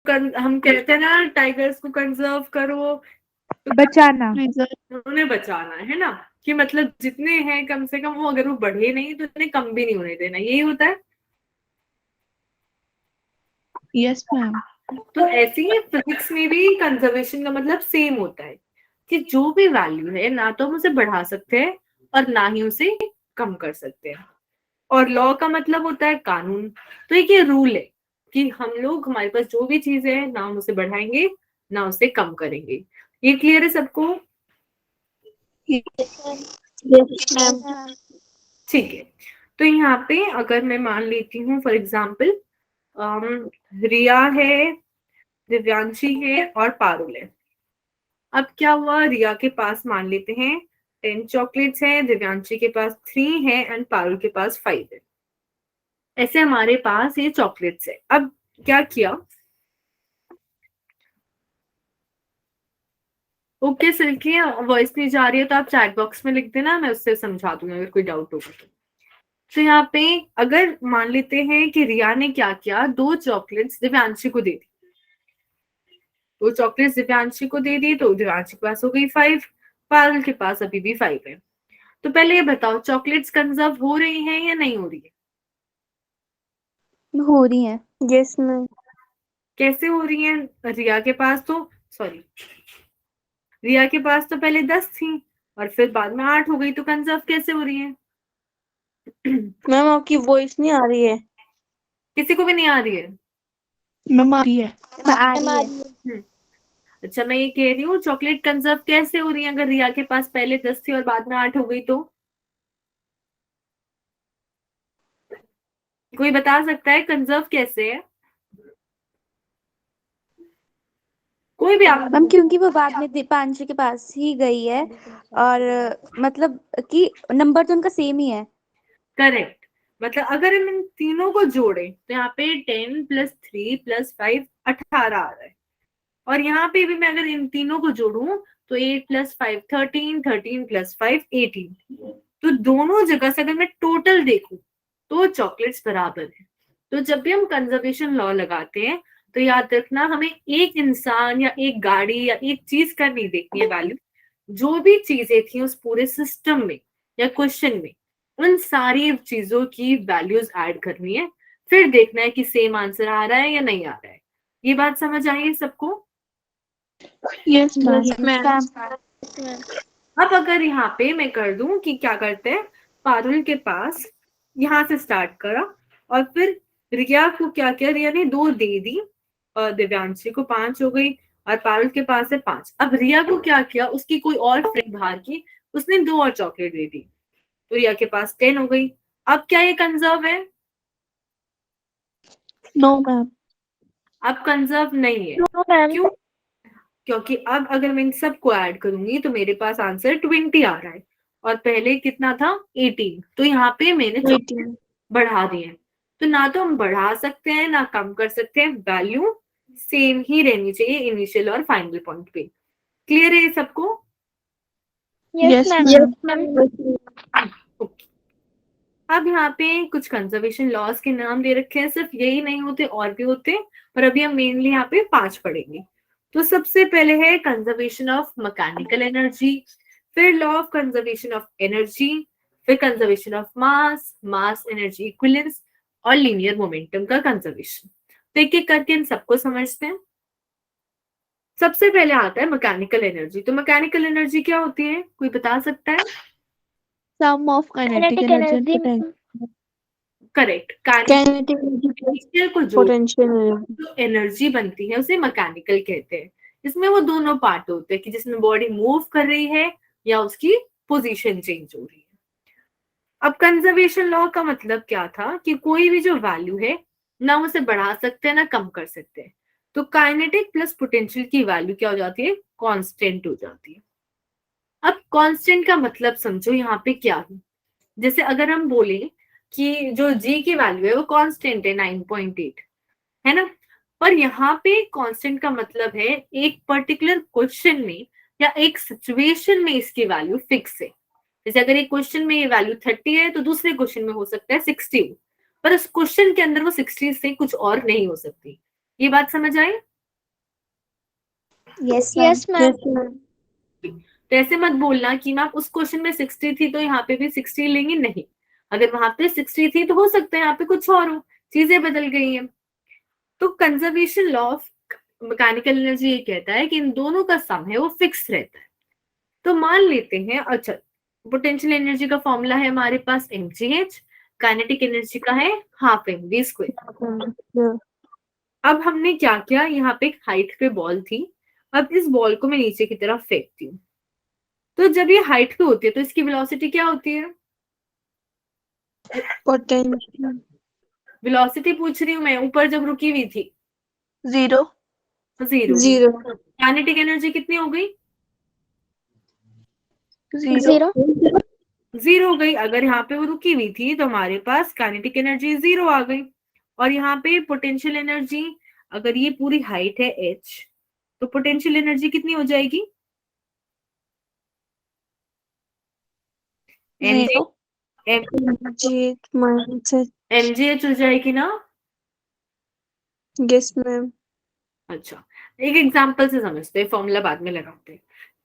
हम कहते हैं ना टाइगर्स को कंजर्व करो, बचाना, उन्हें बचाना है ना, कि मतलब जितने हैं कम से कम वो, अगर वो बढ़े नहीं तो इतने कम भी नहीं होने देना, यही होता है। Yes ma'am. तो ऐसे ही फिजिक्स में भी कंजर्वेशन का मतलब सेम होता है, कि जो भी वैल्यू है ना तो हम उसे बढ़ा सकते हैं और ना ही उसे कम कर सकते हैं। और लॉ का मतलब होता है कानून। तो एक ये रूल है कि हम लोग, हमारे पास जो भी चीज है ना हम उसे बढ़ाएंगे ना उसे कम करेंगे। ये क्लियर है सबको? ठीक है। तो यहाँ पे अगर मैं मान लेती हूँ फॉर एग्जाम्पल रिया है, दिव्यांशी है और पारुल है। अब क्या हुआ, रिया के पास मान लेते हैं 10 चॉकलेट्स हैं, दिव्यांशी के पास 3 है एंड पारुल के पास 5 है। ऐसे हमारे पास ये चॉकलेट्स है। अब क्या किया, ओके सिल्की, वॉइस नहीं जा रही है तो आप चैट बॉक्स में लिख देना, मैं उससे समझा दूंगी अगर कोई डाउट होगा तो। यहाँ पे अगर मान लेते हैं कि रिया ने क्या किया, 2 चॉकलेट्स दिव्यांशी को दे दी, 2 चॉकलेट्स दिव्यांशी को दे दी, तो दिव्यांशी के पास हो गई 5, पारुल के पास अभी भी 5 है। तो पहले ये बताओ चॉकलेट्स कंजर्व हो रही हैं या नहीं हो रही है? हो रही है। Yes ma'am. कैसे हो रही हैं? रिया के पास तो, सॉरी, रिया के पास तो पहले 10 थी और फिर बाद में 8 हो गई, तो कंजर्व कैसे हो रही है? मैम आपकी वॉइस नहीं आ रही है। किसी को भी नहीं आ रही है? मैम आ रही है। आ रही है। अच्छा, मैं ये कह रही हूँ चॉकलेट कंजर्व कैसे हो रही है अगर रिया के पास पहले 10 थी और बाद में 8 हो गई तो? कोई बता सकता है कंजर्व कैसे है? कोई भी आप। मैम क्योंकि वो बाद में दीपांशु के पास ही गई है, और मतलब कि नंबर तो उनका सेम ही है। करेक्ट। मतलब अगर हम इन तीनों को जोड़े तो यहाँ पे 10 + 3 + 5 18 आ रहा है, और यहाँ पे भी मैं अगर इन तीनों को जोड़ू तो 8 + 5 13, 13 + 5 18। तो दोनों जगह से अगर मैं टोटल देखूं तो चॉकलेट्स बराबर है। तो जब भी हम कंजर्वेशन लॉ लगाते हैं तो याद रखना, हमें एक इंसान या एक गाड़ी या एक चीज का नहीं देखनी है वैल्यू, जो भी चीजें थी उस पूरे सिस्टम में या क्वेश्चन में, उन सारी चीजों की वैल्यूज ऐड करनी है, फिर देखना है कि सेम आंसर आ रहा है या नहीं आ रहा है। ये बात समझ आई है सबको? Yes ma'am. अब अगर यहाँ पे मैं कर दूं कि क्या करते हैं, पारुल के पास यहाँ से स्टार्ट करा और फिर रिया को क्या किया, रिया ने 2 दे दी और दिव्यांशी को 5 हो गई और पारुल के पास है 5। अब रिया को क्या किया, उसकी कोई और फ्रेंड बाहर की, उसने 2 और चॉकलेट दे दी, तो रिया के पास 10 हो गई। अब क्या ये कंजर्व है? No ma'am. अब कंजर्व नहीं है। क्यों? क्योंकि अब अगर मैं इन सबको ऐड करूंगी तो मेरे पास आंसर 20 आ रहा है और पहले कितना था 18, तो यहाँ पे मैंने चॉकलेट बढ़ा दिए हैं। तो ना तो हम बढ़ा सकते हैं ना कम कर सकते हैं, वैल्यू सेम ही रहनी चाहिए इनिशियल और फाइनल पॉइंट पे। क्लियर है ये सबको? Yes ma'am. ओके। अब यहाँ पे कुछ कंजर्वेशन लॉज के नाम दे रखे हैं, सिर्फ यही नहीं होते और भी होते, पर अभी हम मेनली यहाँ पे 5 पढ़ेंगे। तो सबसे पहले है कंजर्वेशन ऑफ मैकेनिकल एनर्जी, फिर law of conservation of energy, फिर conservation of mass, mass energy equivalence और लीनियर मोमेंटम का कंजर्वेशन। तो एक एक करके इन सबको समझते हैं। सबसे पहले आता है मैकेनिकल एनर्जी। तो मैकेनिकल एनर्जी क्या होती है, कोई बता सकता है? Sum of kinetic energy and potential. Correct, kinetic potential को जोड़ पोटेंशियल। जो एनर्जी बनती है उसे मैकेनिकल कहते हैं। इसमें वो दोनों पार्ट होते हैं कि जिसमें बॉडी मूव कर रही है या उसकी पोजीशन चेंज हो रही है। अब कंजर्वेशन लॉ का मतलब क्या था कि कोई भी जो वैल्यू है ना उसे बढ़ा सकते हैं ना कम कर सकते हैं, तो काइनेटिक प्लस पोटेंशियल की वैल्यू क्या हो जाती है, कांस्टेंट हो जाती है। अब कांस्टेंट का मतलब समझो यहाँ पे क्या है। जैसे अगर हम बोले कि जो जी की वैल्यू है वो कांस्टेंट है 9.8, है ना, पर यहाँ पे कांस्टेंट का मतलब है एक पर्टिकुलर क्वेश्चन में या एक सिचुएशन में इसकी वैल्यू फिक्स है। जैसे अगर एक क्वेश्चन में ये वैल्यू 30 है तो दूसरे क्वेश्चन में हो सकता है 60, पर उस क्वेश्चन के अंदर वो 60 से कुछ और नहीं हो सकती। ये बात समझ आई? Yes ma'am. Yes ma'am. Yes ma'am. तो ऐसे मत बोलना कि मैम उस क्वेश्चन में 60 थी तो यहाँ पे भी 60 लेंगे, नहीं। अगर वहां पे 60 थी तो हो सकता है यहाँ पे कुछ और हो, चीजें बदल गई हैं। तो conservation law of mechanical energy ये कहता है कि इन दोनों का सम है वो फिक्स रहता है। तो मान लेते हैं, अच्छा, पोटेंशियल एनर्जी का फॉर्मूला है हमारे पास mgh, काइनेटिक एनर्जी का है हाफ mv²। अब हमने क्या किया, यहाँ पे एक हाइट पे बॉल थी, अब इस बॉल को मैं नीचे की तरफ फेंकती हूँ। तो जब ये हाइट पे होती है तो इसकी वेलोसिटी क्या होती है? पोटेंशियल वेलोसिटी पूछ रही हूँ मैं, ऊपर जब रुकी हुई थी। 0 जीरो। 0 काइनेटिक एनर्जी कितनी हो गई? 0 जीरो हो गई। अगर यहाँ पे वो रुकी हुई थी तो हमारे पास काइनेटिक एनर्जी जीरो आ गई। और यहाँ पे पोटेंशियल एनर्जी, अगर ये पूरी हाइट है h, तो पोटेंशियल एनर्जी कितनी हो जाएगी? mg 0 mgh हो जाएगी ना? Yes ma'am. अच्छा, एक एग्जांपल से समझते हैं, फॉर्मूला बाद में लगाते हैं।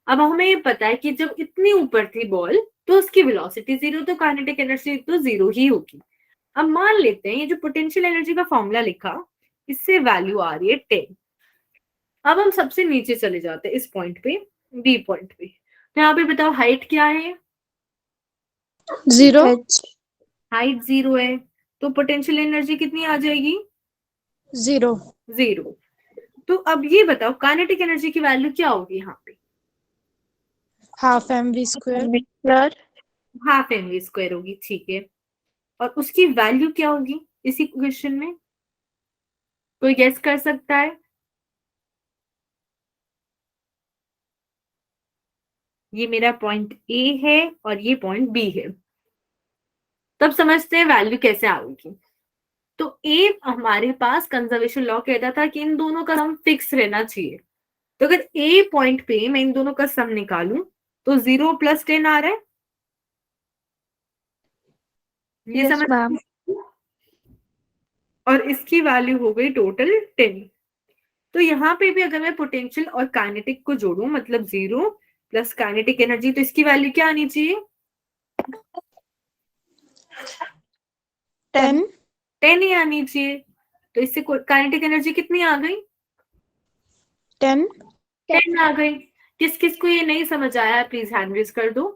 अब हमें ये पता है कि जब इतनी ऊपर थी बॉल तो उसकी वेलोसिटी जीरो, तो काइनेटिक एनर्जी तो जीरो ही होगी। अब मान लेते हैं ये जो पोटेंशियल एनर्जी का फॉर्मूला लिखा, इससे वैल्यू आ रही है 10। अब हम सबसे नीचे चले जाते हैं इस पॉइंट पे, बी पॉइंट पे। तो यहाँ पे बताओ हाइट क्या है? 0 हाइट जीरो है, तो पोटेंशियल एनर्जी कितनी आ जाएगी? 0 जीरो। तो अब ये बताओ काइनेटिक एनर्जी की वैल्यू क्या होगी यहाँ पे? Half mv² metre half mv² होगी, ठीक है। और उसकी वैल्यू क्या होगी इसी क्वेश्चन में? कोई गेस कर सकता है? ये मेरा पॉइंट ए है और ये पॉइंट बी है। तब समझते हैं वैल्यू कैसे आएगी। तो ए हमारे पास कंजर्वेशन लॉ कहता था कि इन दोनों का सम फिक्स रहना चाहिए। तो अगर ए पॉइंट पे मैं इन दोनों का सम निकालूं तो 0 + 10 आ रहा है, ये यस समझ। मैम। और इसकी वैल्यू हो गई टोटल 10। तो यहाँ पे भी अगर मैं पोटेंशियल और काइनेटिक को जोड़ूं, मतलब 0 + काइनेटिक एनर्जी, तो इसकी वैल्यू क्या आनी चाहिए? 10 10 ही आनी चाहिए। तो इससे काइनेटिक एनर्जी कितनी आ गई? 10 10 आ गई। किस किस को ये नहीं समझ आया प्लीज हैंड रेज कर दो।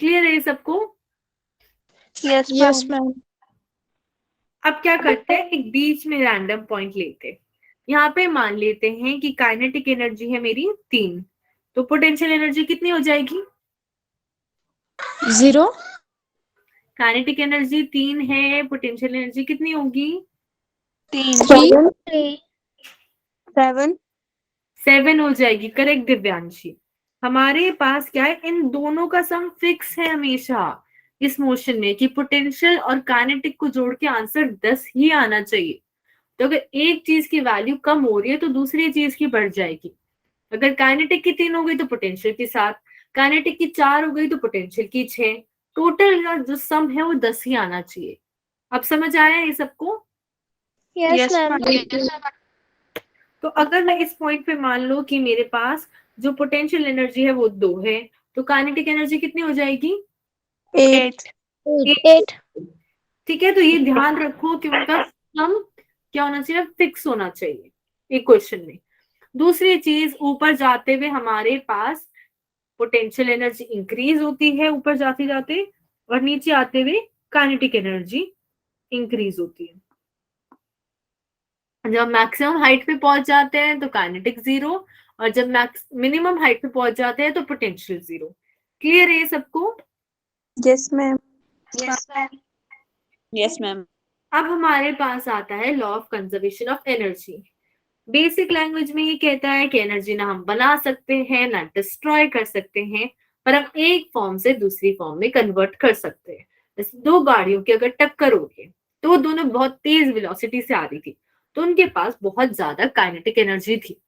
क्लियर है ये सबको? Yes ma'am. अब क्या करते हैं, एक बीच में रैंडम पॉइंट लेते हैं। यहाँ पे मान लेते हैं कि काइनेटिक एनर्जी है मेरी 3, तो पोटेंशियल एनर्जी कितनी हो जाएगी? 0 काइनेटिक एनर्जी 3 है, पोटेंशियल एनर्जी कितनी होगी? 3 7 7 हो जाएगी। करेक्ट दिव्यांशी। हमारे पास क्या है, इन दोनों का सम फिक्स है हमेशा इस मोशन में, कि पोटेंशियल और काइनेटिक को जोड़ के आंसर 10 ही आना चाहिए। तो अगर एक चीज की वैल्यू कम हो रही है तो दूसरी चीज की बढ़ जाएगी। अगर काइनेटिक की 3 हो गई तो पोटेंशियल की 7, काइनेटिक की 4 हो गई तो पोटेंशियल की 6, टोटल का जो सम है वो 10 ही आना चाहिए। अब समझ आया ये सबको? Yes ma'am. तो अगर मैं इस पॉइंट पे मान लो कि मेरे पास जो पोटेंशियल एनर्जी है वो 2 है, तो काइनेटिक एनर्जी कितनी हो जाएगी? 8 8 ठीक है, तो ये ध्यान रखो कि उनका सम क्या होना चाहिए? फिक्स होना चाहिए एक क्वेश्चन में। दूसरी चीज, ऊपर जाते हुए हमारे पास पोटेंशियल एनर्जी इंक्रीज होती है ऊपर जाते जाते, और नीचे आते हुए काइनेटिक एनर्जी इंक्रीज होती है। जब मैक्सिमम हाइट पे पहुंच जाते हैं तो काइनेटिक 0, और जब मिनिमम हाइट पे पहुंच जाते हैं तो पोटेंशियल 0। क्लियर है ये सबको? Yes ma'am. Yes ma'am. अब हमारे पास आता है law of conservation of energy. Basic language में ये कहता है कि एनर्जी ना हम बना सकते हैं ना डिस्ट्रॉय कर सकते हैं, पर हम एक फॉर्म से दूसरी फॉर्म में कन्वर्ट कर सकते हैं। जैसे दो गाड़ियों की अगर टक्कर हो रही है तो वो दोनों बहुत तेज वेलोसिटी से आ रही थी, तो उनके पास बहुत ज्यादा काइनेटिक एनर्जी थी।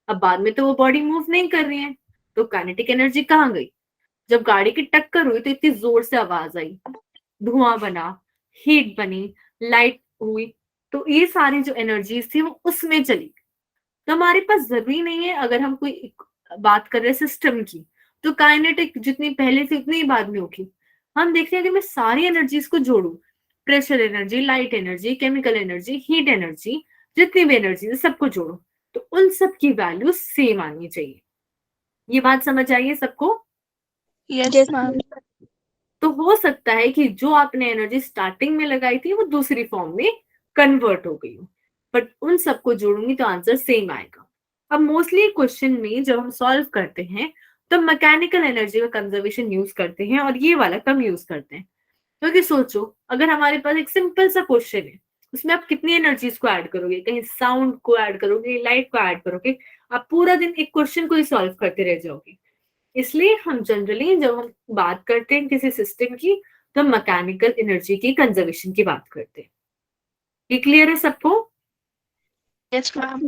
अब बाद में तो वो बॉडी मूव नहीं कर रही है, तो काइनेटिक एनर्जी कहाँ गई? जब गाड़ी की टक्कर हुई तो इतनी जोर से आवाज आई, धुआं बना, हीट बनी, लाइट हुई, तो ये सारी जो एनर्जीज थी वो उसमें चली गई। तो हमारे पास जरूरी नहीं है, अगर हम कोई बात कर रहे हैं सिस्टम की, तो काइनेटिक जितनी पहले थी उतनी ही बाद में होगी। हम देखते हैं कि मैं सारी एनर्जीज को जोड़ू, pressure energy, light energy, chemical energy, heat energy, जितनी भी एनर्जी है सबको जोड़ो, तो उन सब की वैल्यू सेम आनी चाहिए। ये बात समझ आई है सबको? Yes ma'am. तो हो सकता है कि जो आपने एनर्जी स्टार्टिंग में लगाई थी वो दूसरी फॉर्म में कन्वर्ट हो गई हो, बट उन सबको जोड़ूंगी तो आंसर सेम आएगा। अब मोस्टली क्वेश्चन में जब हम सॉल्व करते हैं तो मैकेनिकल एनर्जी का कंजर्वेशन यूज करते हैं और ये वाला कम यूज करते हैं। क्योंकि सोचो, अगर हमारे पास एक सिंपल सा क्वेश्चन है, उसमें आप कितनी एनर्जीज को ऐड करोगे? कहीं साउंड को ऐड करोगे, लाइट को ऐड करोगे, आप पूरा दिन एक क्वेश्चन को ही सॉल्व करते रह जाओगे। इसलिए हम जनरली जब हम बात करते हैं किसी सिस्टम की, तो मैकेनिकल एनर्जी की कंजर्वेशन की बात करते हैं। ये क्लियर है सबको? Yes ma'am.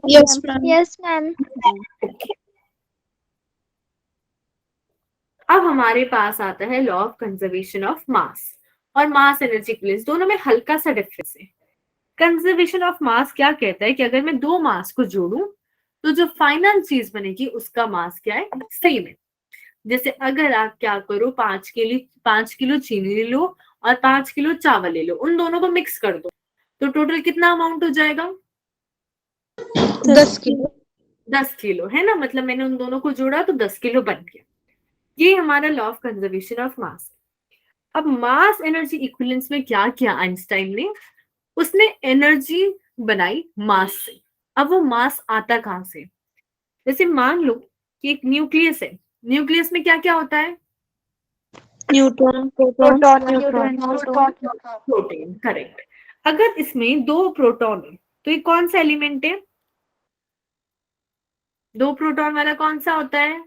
Yes ma'am. Yes ma'am. अब हमारे पास आता है लॉ ऑफ कंजर्वेशन ऑफ मास और मास एनर्जी इक्विवेलेंस। दोनों में हल्का सा डिफरेंस है। कंजर्वेशन ऑफ मास क्या कहता है कि अगर मैं दो मास को जोड़ूं तो जो फाइनल चीज बनेगी उसका मास क्या है? सेम है। जैसे अगर आप क्या करो, 5 किलो चीनी ले लो और 5 किलो चावल ले लो, उन दोनों को मिक्स कर दो, तो टोटल कितना अमाउंट हो जाएगा? 10 किलो। 10 किलो, है ना? मतलब मैंने उन दोनों को जोड़ा तो 10 किलो बन गया। ये हमारा लॉ ऑफ कंजर्वेशन ऑफ मास। अब मास एनर्जी इक्विवेलेंस में क्या किया आइंस्टाइन ने? उसने एनर्जी बनाई मास से। अब वो मास आता कहां से? जैसे मान लो कि एक न्यूक्लियस है, न्यूक्लियस में क्या क्या होता है? Neutron, proton, neutron. Protein, correct. अगर इसमें दो प्रोटॉन है तो ये कौन सा एलिमेंट है? दो प्रोटॉन वाला कौन सा होता है?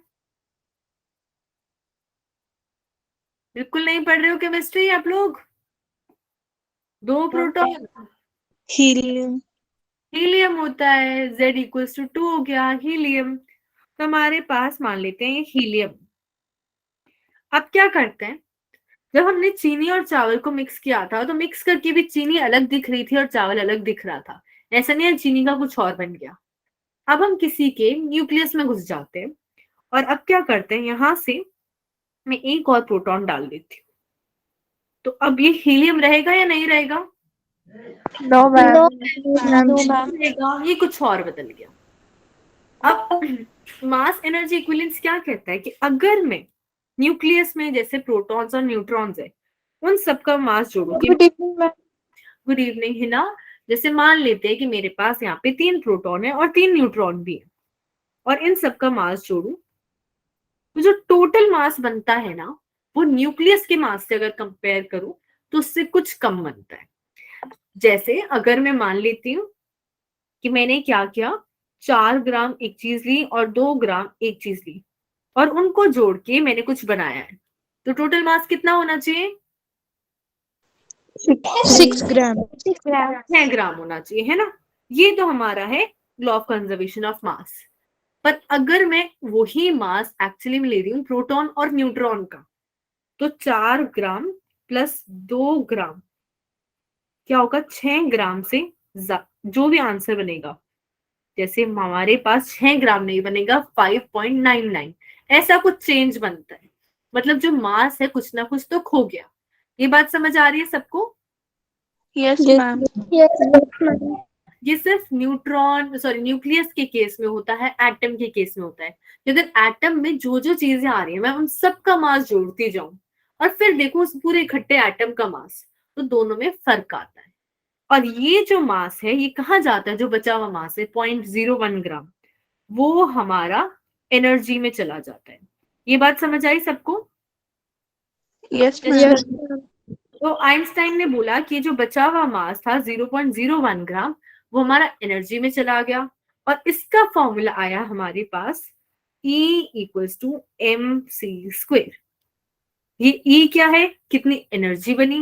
बिल्कुल नहीं पढ़ रहे हो केमिस्ट्री आप लोग? दो प्रोटॉन, हीलियम। हीलियम होता है। Z=2 हो गया हीलियम। तो हमारे पास मान लेते हैं ये हीलियम। अब क्या करते हैं, जब हमने चीनी और चावल को मिक्स किया था तो मिक्स करके भी चीनी अलग दिख रही थी और चावल अलग दिख रहा था। ऐसा नहीं है चीनी का कुछ और बन गया। अब हम किसी के न्यूक्लियस में घुस जाते हैं और अब क्या करते हैं, यहां से मैं एक और प्रोटॉन डाल देती हूँ, तो अब ये हीलियम रहेगा या नहीं रहेगा? No ma'am. रहेगा, ये कुछ और बदल गया। अब मास एनर्जी इक्विवेलेंस क्या कहता है कि अगर मैं न्यूक्लियस में जैसे प्रोटॉन्स और न्यूट्रॉन्स है, उन सबका मास जोड़ू। Good evening ma'am. Good evening Hina. जैसे मान लेते हैं कि मेरे पास यहाँ पे 3 प्रोटॉन है और 3 न्यूट्रॉन भी है, और इन सबका मास जोड़ू, तो जो टोटल मास बनता है ना, वो न्यूक्लियस के मास से अगर कंपेयर करूं तो उससे कुछ कम बनता है। जैसे अगर मैं मान लेती हूँ कि मैंने क्या किया, 4 ग्राम एक चीज ली और 2 ग्राम एक चीज ली और उनको जोड़ के मैंने कुछ बनाया है, तो टोटल मास कितना होना चाहिए? 6 ग्राम। 6 ग्राम होना चाहिए, है ना? ये तो हमारा है लॉ ऑफ कंजर्वेशन ऑफ मास। पर अगर मैं वही मास एक्चुअली में ले रही हूँ प्रोटॉन और न्यूट्रॉन का, तो 4 ग्राम प्लस 2 ग्राम क्या होगा? 6 ग्राम से जो भी आंसर बनेगा, जैसे हमारे पास 6 ग्राम नहीं बनेगा, 5.99 ऐसा कुछ चेंज बनता है। मतलब जो मास है कुछ ना कुछ तो खो गया। ये बात समझ आ रही है सबको? Yes ma'am. ये सिर्फ न्यूक्लियस के केस में होता है, एटम के केस में होता है। अगर एटम में जो जो चीजें आ रही है मैं उन सब का मास जोड़ती जाऊं और फिर देखो उस पूरे इकट्ठे एटम का मास, तो दोनों में फर्क आता है। और ये जो मास है ये कहाँ जाता है? जो बचा हुआ मास है 0.01 ग्राम, वो हमारा एनर्जी में चला जाता है। ये बात समझ आई सबको? Yes ma'am. तो आइंस्टाइन ने बोला कि जो बचा हुआ मास था 0.01 ग्राम, वो हमारा एनर्जी में चला गया और इसका फॉर्मूला आया हमारे पास E=mc²। ये E क्या है? कितनी एनर्जी बनी।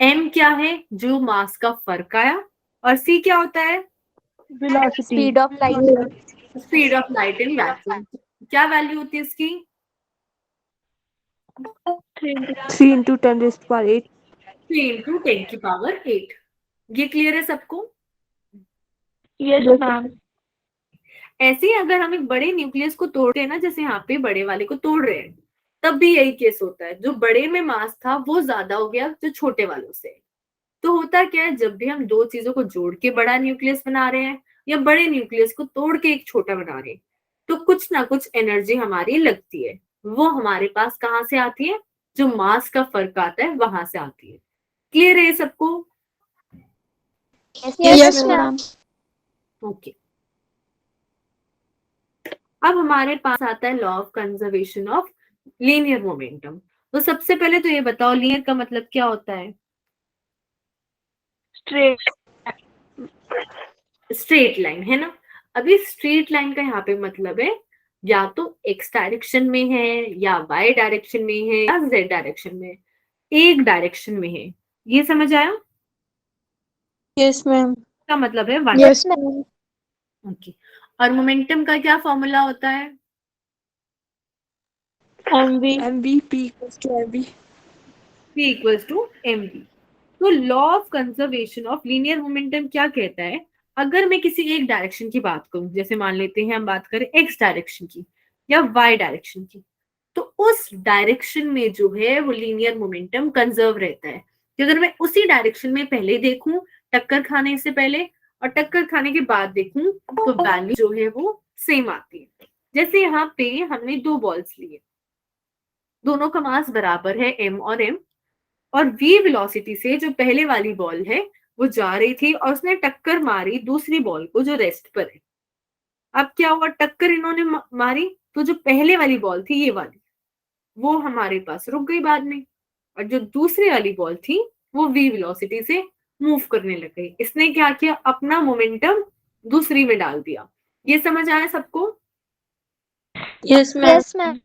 m क्या है? जो मास का फर्क आया। और c क्या होता है? Velocity. Speed of light. Speed of light in vacuum. क्या वैल्यू होती है इसकी? 3 × 10⁸ 3 × 10⁸ ये क्लियर है सबको? Yes ma'am. ऐसे ही अगर हम एक बड़े न्यूक्लियस को तोड़ते हैं ना, जैसे यहाँ पे बड़े वाले को तोड़ रहे हैं, तब भी यही केस होता है, जो बड़े में मास था वो ज्यादा हो गया जो छोटे वालों से। तो होता क्या है, जब भी हम दो चीजों को जोड़ के बड़ा न्यूक्लियस बना रहे हैं या बड़े न्यूक्लियस को तोड़ के एक छोटा बना रहे हैं, तो कुछ ना कुछ एनर्जी हमारी लगती है। वो हमारे पास कहाँ से आती है? जो मास का फर्क आता है वहां से आती है। क्लियर है ये सबको? Yes ma'am. ओके। अब हमारे पास आता है law of conservation of linear momentum. तो सबसे पहले तो ये बताओ, लीनियर का मतलब क्या होता है? स्ट्रेट लाइन, है ना। अभी स्ट्रेट लाइन का यहाँ पे मतलब है या तो एक्स डायरेक्शन में है या वाई डायरेक्शन में है या जेड डायरेक्शन में, एक डायरेक्शन में है। ये समझ आया? Yes ma'am. का मतलब है वन। Yes ma'am. ओके। और मोमेंटम का क्या फॉर्मूला होता है? M v. MVP equals to MV. P equals to mv। तो law of conservation of linear momentum क्या कहता है? अगर मैं किसी एक डायरेक्शन की बात करूं, जैसे मान लेते हैं हम बात करें एक्स डायरेक्शन की या वाई डायरेक्शन की, तो उस डायरेक्शन में जो है वो लीनियर मोमेंटम कंजर्व रहता है। कि अगर मैं उसी डायरेक्शन में पहले देखूं टक्कर खाने से पहले और टक्कर खाने के बाद देखूं, तो वैल्यू जो है वो सेम आती है। जैसे यहाँ पे हमने दो बॉल्स लिए, दोनों का मास बराबर है m और m, और v वेलोसिटी से जो पहले वाली बॉल है वो जा रही थी और उसने टक्कर मारी दूसरी बॉल को जो रेस्ट पर है। अब क्या हुआ, टक्कर इन्होंने मारी, तो जो पहले वाली बॉल थी ये वाली, वो हमारे पास रुक गई बाद में, और जो दूसरी वाली बॉल थी वो v वेलोसिटी से मूव करने लग गई। इसने क्या किया, अपना मोमेंटम दूसरी में डाल दिया। ये समझ आया सबको? Yes ma'am.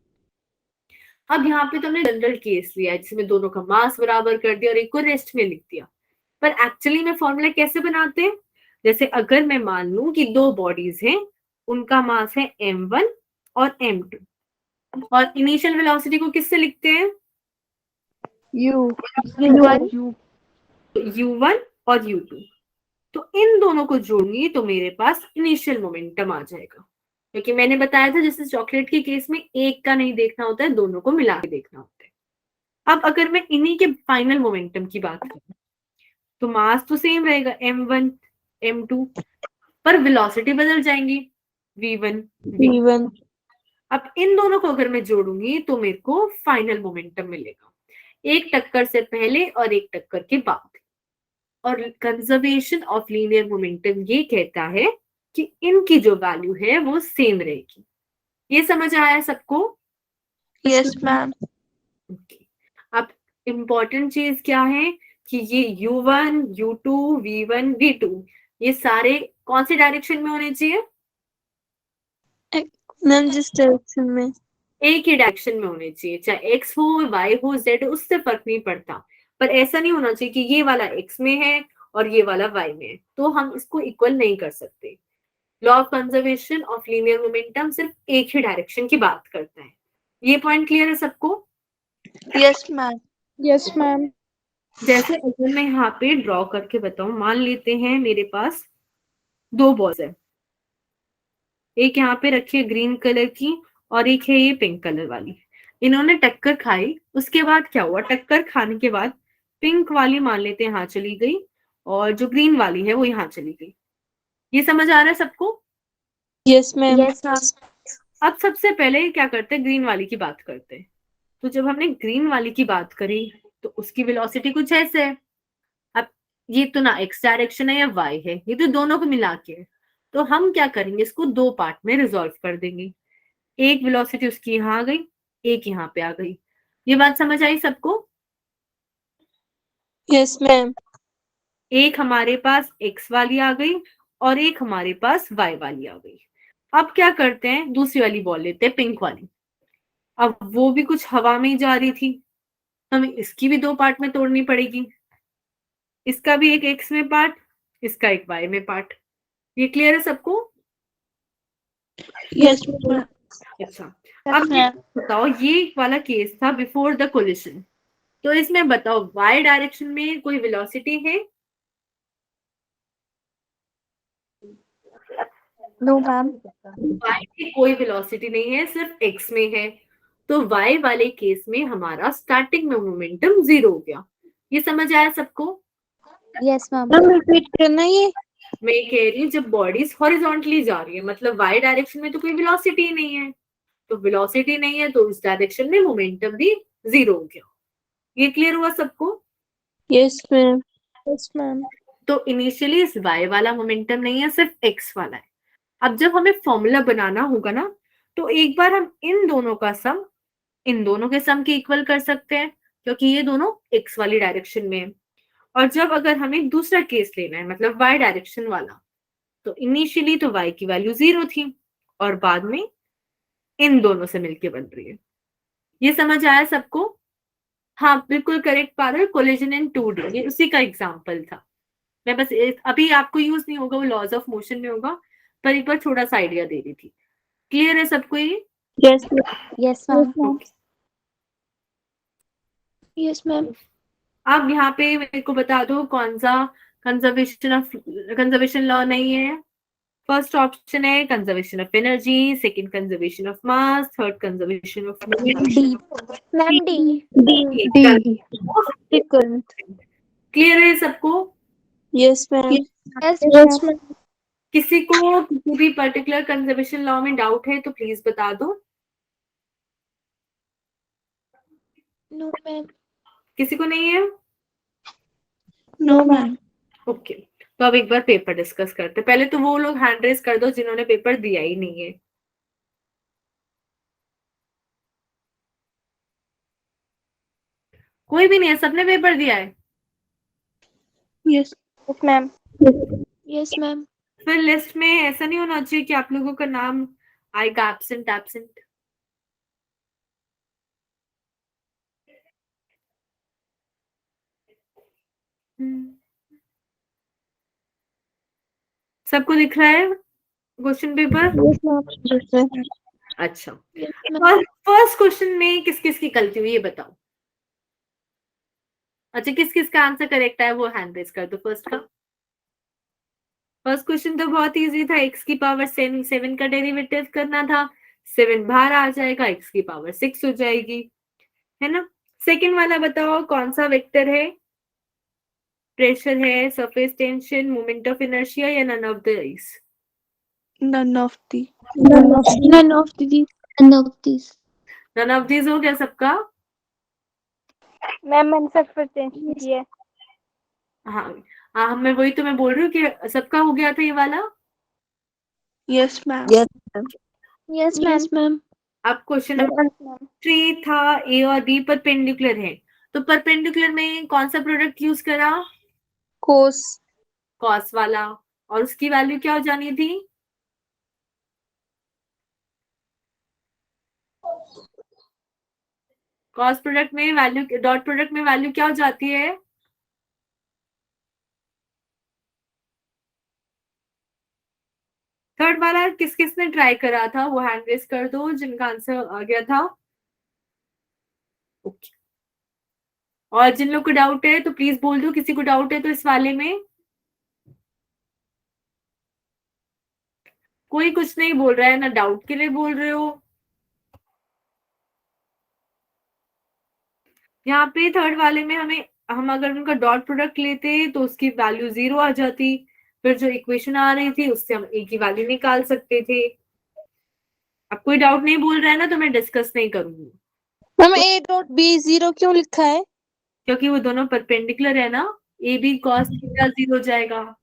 अब यहाँ पे तुमने जनरल केस लिया है जिसमें दोनों का मास बराबर कर दिया और एक को रेस्ट में लिख दिया। पर एक्चुअली में फॉर्मूला कैसे बनाते हैं? जैसे अगर मैं मान लूं कि दो बॉडीज हैं, उनका मास है m1 और m2, और इनिशियल वेलोसिटी को किससे लिखते हैं? u1 और u2। तो इन दोनों को जोड़ूंगी तो मेरे पास इनिशियल मोमेंटम आ जाएगा। क्योंकि मैंने बताया था जैसे चॉकलेट के केस में एक का नहीं देखना होता है, दोनों को मिला के देखना होता है। अब अगर मैं इन्हीं के फाइनल मोमेंटम की बात करूं, तो मास तो सेम रहेगा m1 m2, पर वेलोसिटी बदल जाएंगी v1 v2। अब इन दोनों को अगर मैं जोड़ूंगी तो मेरे को फाइनल मोमेंटम मिलेगा, एक टक्कर से पहले और एक टक्कर के बाद। और कंजर्वेशन ऑफ लीनियर मोमेंटम ये कहता है कि इनकी जो वैल्यू है वो सेम रहेगी। ये समझ आया सबको? Yes ma'am. अब इम्पोर्टेंट चीज क्या है कि ये u1 u2 v1 v2 ये सारे कौन से डायरेक्शन में होने चाहिए? मैम जिस डायरेक्शन में, एक ही डायरेक्शन में होने चाहिए, चाहे x हो y हो z हो, उससे फर्क नहीं पड़ता। पर ऐसा नहीं होना चाहिए कि ये वाला x में है और ये वाला y में है, तो हम इसको इक्वल नहीं कर सकते। Law of conservation of linear momentum सिर्फ एक ही डायरेक्शन की बात करता है। ये पॉइंट क्लियर है सबको? Yes ma'am. Yes, ma'am. जैसे अगर मैं यहाँ पे ड्रॉ करके बताऊं, मान लेते हैं मेरे पास दो बॉल्स है, एक यहाँ पे रखी है ग्रीन कलर की और एक है ये पिंक कलर वाली। इन्होंने टक्कर खाई, उसके बाद क्या हुआ, टक्कर खाने के बाद पिंक वाली मान लेते हैं यहाँ चली गई और जो ग्रीन वाली है वो यहाँ चली गई। ये समझ आ रहा है सबको? Yes ma'am. अब सबसे पहले क्या करते हैं, ग्रीन वाली की बात करते हैं। तो जब हमने ग्रीन वाली की बात करी तो उसकी वेलोसिटी कुछ ऐसे है। अब ये तो ना एक्स डायरेक्शन है या वाई है, ये तो दोनों को मिला के है। तो हम क्या करेंगे, इसको दो पार्ट में रिजॉल्व कर देंगे। एक वेलोसिटी उसकी यहाँ आ गई, एक यहाँ पे आ गई। ये बात समझ आई सबको? Yes ma'am. एक हमारे पास एक्स वाली आ गई और एक हमारे पास वाई वाली आ गई। अब क्या करते हैं, दूसरी वाली बॉल लेते हैं, पिंक वाली। अब वो भी कुछ हवा में ही जा रही थी, हमें इसकी भी दो पार्ट में तोड़नी पड़ेगी। इसका भी एक एक्स में पार्ट, इसका एक वाई में पार्ट। ये क्लियर है सबको? Yes ma'am. अच्छा, अब ये बताओ, ये वाला केस था बिफोर द कोलिशन। तो इसमें बताओ y डायरेक्शन में कोई वेलोसिटी है? No ma'am. y में कोई वेलोसिटी नहीं है, सिर्फ x में है, तो y वाले केस में हमारा स्टार्टिंग में मोमेंटम 0 हो गया। ये समझ आया सबको? Yes ma'am. मैम रिपीट करना ये। मैं कह रही हूँ जब बॉडीज हॉरिजॉन्टली जा रही है, मतलब y डायरेक्शन में तो कोई वेलोसिटी नहीं है, तो वेलोसिटी नहीं है तो उस डायरेक्शन में मोमेंटम भी 0 हो गया। ये क्लियर हुआ सबको? Yes ma'am. Yes ma'am. तो इनिशियली इस y वाला मोमेंटम नहीं है, सिर्फ x वाला है। अब जब हमें फॉर्मूला बनाना होगा ना, तो एक बार हम इन दोनों का सम इन दोनों के सम के इक्वल कर सकते हैं, क्योंकि ये दोनों x वाली डायरेक्शन में है। और जब अगर हमें दूसरा केस लेना है, मतलब y डायरेक्शन वाला, तो इनिशियली तो y की वैल्यू 0 थी और बाद में इन दोनों से मिलके बन रही है। ये समझ आया सबको? हाँ बिल्कुल करेक्ट पारुल, कोलिजन इन 2D, ये उसी का एग्जांपल था। मैं बस अभी आपको यूज नहीं होगा, वो लॉज ऑफ मोशन में होगा, पर एक बार थोड़ा सा आइडिया दे रही थी। क्लियर है सबको ये? Yes yes ma'am. Yes ma'am. अब यहाँ पे मेरे को बता दो कौन सा कंजर्वेशन लॉ नहीं है। फर्स्ट ऑप्शन है conservation of energy, second conservation of mass, third conservation of D. Ma'am D. Clear है सबको? Yes ma'am. Yes yes ma'am. Ma'am. किसी को किसी भी पर्टिकुलर कंजर्वेशन लॉ में डाउट है तो प्लीज बता दो। No ma'am. किसी को नहीं है? No ma'am. ओके, तो अब एक बार पेपर डिस्कस करते हैं। पहले तो वो लोग हैंड रेज कर दो जिन्होंने पेपर दिया ही नहीं है। कोई भी नहीं है, सबने पेपर दिया है? Yes ma'am. Yes ma'am. फिर लिस्ट में ऐसा नहीं होना चाहिए कि आप लोगों का नाम आएगा एब्सेंट एब्सेंट। सबको दिख रहा है क्वेश्चन पेपर? Yes ma'am. अच्छा, फर्स्ट क्वेश्चन में किस किस की गलती हुई ये बताओ। अच्छा, किस किस का आंसर करेक्ट है वो हैंड रेज कर दो फर्स्ट का। फर्स्ट क्वेश्चन तो बहुत इजी था, x की पावर 7 का डेरिवेटिव करना था, 7 बाहर आ जाएगा, x की पावर 6 हो जाएगी, है ना। सेकंड वाला बताओ कौन सा वेक्टर है? प्रेशर है, surface tension, moment of inertia या none of these? None of the. None of these. None of these हो गया सबका? मैम मैंने सरफेस टेंशन की है। हाँ हाँ, मैं वही तो मैं बोल रही हूँ कि सबका हो गया था ये वाला। Yes, ma'am. Yes ma'am. अब क्वेश्चन नंबर 3 था, ए और बी परपेंडिकुलर है, तो परपेंडिकुलर में कौन सा प्रोडक्ट यूज करा? कोस। कॉस वाला, और उसकी वैल्यू क्या हो जानी थी? कॉस प्रोडक्ट में वैल्यू, डॉट प्रोडक्ट में वैल्यू क्या हो जाती है? थर्ड वाला किस किसने ट्राई करा था वो हैंड रेज कर दो जिनका आंसर आ गया था। ओके, और जिन लोग को डाउट है तो प्लीज बोल दो, किसी को डाउट है तो इस वाले में। कोई कुछ नहीं बोल रहा है, ना डाउट के लिए बोल रहे हो। यहाँ पे थर्ड वाले में हम अगर उनका डॉट प्रोडक्ट लेते तो उसकी वैल्यू 0 आ जाती, फिर जो इक्वेशन आ रही थी उससे हम ए की वैल्यू निकाल सकते थे। अब कोई डाउट नहीं बोल रहा है ना, तो मैं डिस्कस नहीं करूंगी, मैम ए डॉट बी 0 क्यों लिखा है? क्योंकि वो दोनों परपेंडिकुलर है ना। ए बी कॉस थीटा 0 हो जाएगा,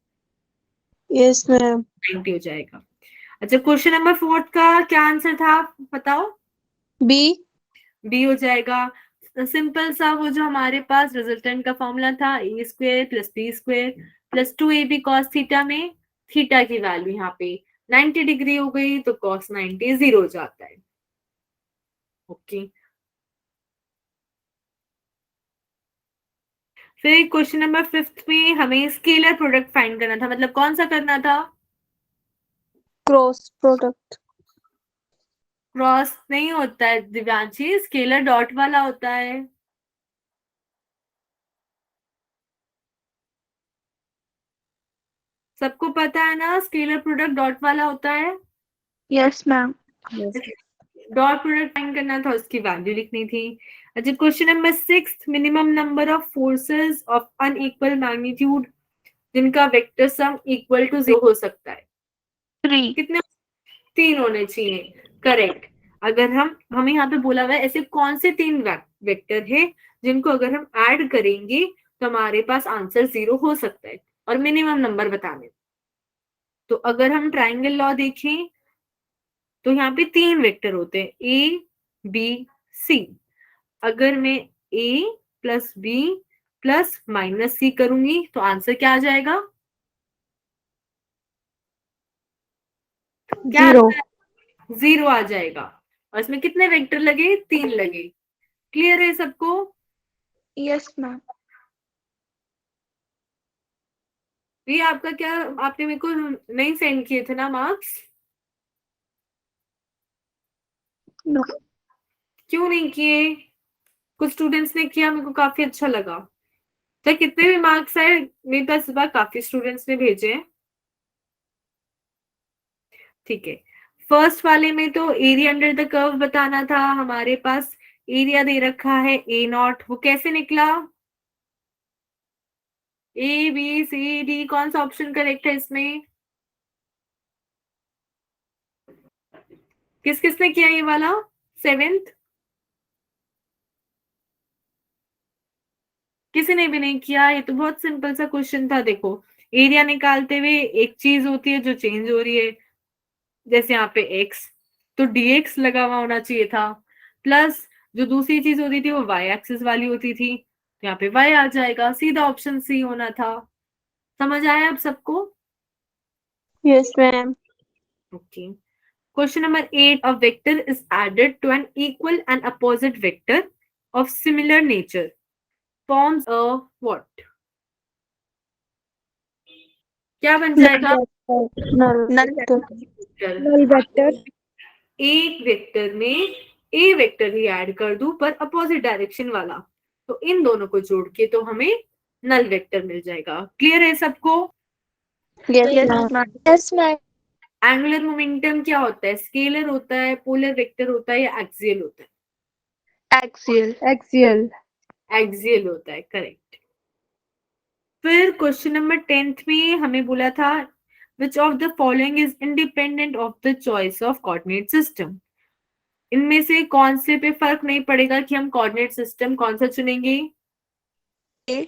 यस मैम। 90 हो जाएगा। अच्छा, क्वेश्चन नंबर 4 का क्या आंसर था बताओ? बी। बी हो जाएगा। सिंपल सा वो जो हमारे पास रिजल्टेंट का फॉर्मूला था, a square plus b square plus 2ab cos theta में थीटा की वैल्यू यहाँ पे 90 डिग्री हो गई, तो कॉस 90 0 हो जाता है। ओके, फिर क्वेश्चन नंबर 5 में हमें स्केलर प्रोडक्ट फाइंड करना था, मतलब कौन सा करना था? Cross product. क्रॉस नहीं होता है दिव्यांशी, स्केलर डॉट वाला होता है। सबको पता है ना स्केलर प्रोडक्ट डॉट वाला होता है। Yes, ma'am. Dot product find करना था, उसकी वैल्यू लिखनी थी। अच्छा, question number 6, minimum number of forces of unequal magnitude जिनका वेक्टर सम इक्वल टू 0 हो सकता है। 3. कितने? 3 होने चाहिए, करेक्ट। अगर हमें यहाँ पे बोला हुआ है ऐसे कौन से 3 वेक्टर है जिनको अगर हम ऐड करेंगे तो हमारे पास आंसर 0 हो सकता है, और मिनिमम नंबर बताने। तो अगर हम ट्राइंगल लॉ देखें तो यहाँ पे 3 वेक्टर होते हैं, ए बी सी। अगर मैं A plus B plus minus C करूंगी तो आंसर क्या आ जाएगा? क्या 0. 0 आ जाएगा। और इसमें कितने वेक्टर लगे? 3 लगे। क्लियर है सबको? Yes, ma'am. ये आपका क्या, आपने मेरे को नहीं सेंड किए थे ना मार्क्स? No. क्यों नहीं किए? कुछ स्टूडेंट्स ने किया, मेरे को काफी अच्छा लगा। चाहे कितने भी मार्क्स आए, मेरे पास इस बार काफी स्टूडेंट्स ने भेजे हैं। ठीक है, फर्स्ट वाले में तो एरिया अंडर द कर्व बताना था। हमारे पास एरिया दे रखा है ए नॉट, वो कैसे निकला? ए बी सी डी, कौन सा ऑप्शन करेक्ट है इसमें? किस किसने किया ये वाला 7th? किसी ने भी नहीं किया? ये तो बहुत सिंपल सा क्वेश्चन था। देखो, एरिया निकालते हुए एक चीज होती है जो चेंज हो रही है, जैसे यहाँ पे x, तो dx लगा हुआ होना चाहिए था, प्लस जो दूसरी चीज होती थी वो y एक्सिस वाली होती थी, तो यहाँ पे y आ जाएगा। सीधा ऑप्शन सी होना था। समझ आया अब सबको? Yes, ma'am. Okay, question number 8, a vector is added to an equal and opposite vector of similar nature forms a what? क्या बन जाएगा? Null vector. null vector. एक वेक्टर में ए वेक्टर ही ऐड कर दूं पर अपोजिट डायरेक्शन वाला, तो इन दोनों को जोड़ के तो हमें नल वेक्टर मिल जाएगा। क्लियर है सबको? Yes, Yes, ma'am. ma'am. Yes, ma'am. Angular momentum क्या होता है? स्केलर होता है, पोलर वेक्टर होता है, या एक्सियल होता है? Axial. Axial. एक्सियल होता है, करेक्ट। फिर क्वेश्चन नंबर 10th में हमें बोला था which of the following is independent of the choice of coordinate system. इनमें से कौन से पे फर्क नहीं पड़ेगा कि हम कोऑर्डिनेट सिस्टम कौन सा चुनेंगे? A.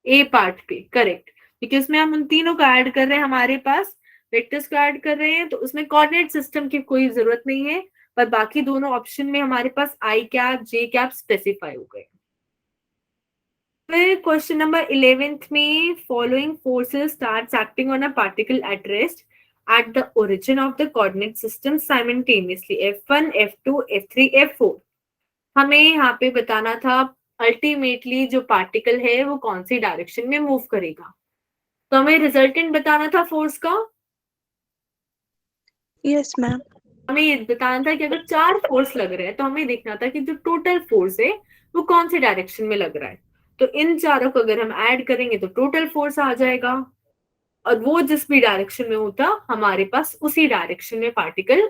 ए पार्ट पे, करेक्ट, क्योंकि उसमें हम उन तीनों को ऐड कर रहे हैं, हमारे पास वेक्टर्स को ऐड कर रहे हैं, तो उसमें कोऑर्डिनेट सिस्टम की कोई जरूरत नहीं है। पर बाकी दोनों ऑप्शन में हमारे पास आई कैप जे कैप स्पेसिफाई हो गए। फिर क्वेश्चन नंबर 11th में following forces starts acting on a particle at rest at the origin of the coordinate system simultaneously F1 F2 F3 F4। हमें यहाँ पे बताना था अल्टीमेटली जो पार्टिकल है वो कौन सी डायरेक्शन में मूव करेगा। तो हमें रिजल्टेंट बताना था फोर्स का। Yes, ma'am. हमें ये बताना था कि अगर 4 फोर्स लग रहे हैं तो हमें देखना था कि जो टोटल फोर्स है वो कौन से डायरेक्शन में लग रहा है। तो इन चारों को अगर हम ऐड करेंगे तो टोटल फोर्स आ जाएगा, और वो जिस भी डायरेक्शन में होता हमारे पास उसी डायरेक्शन में पार्टिकल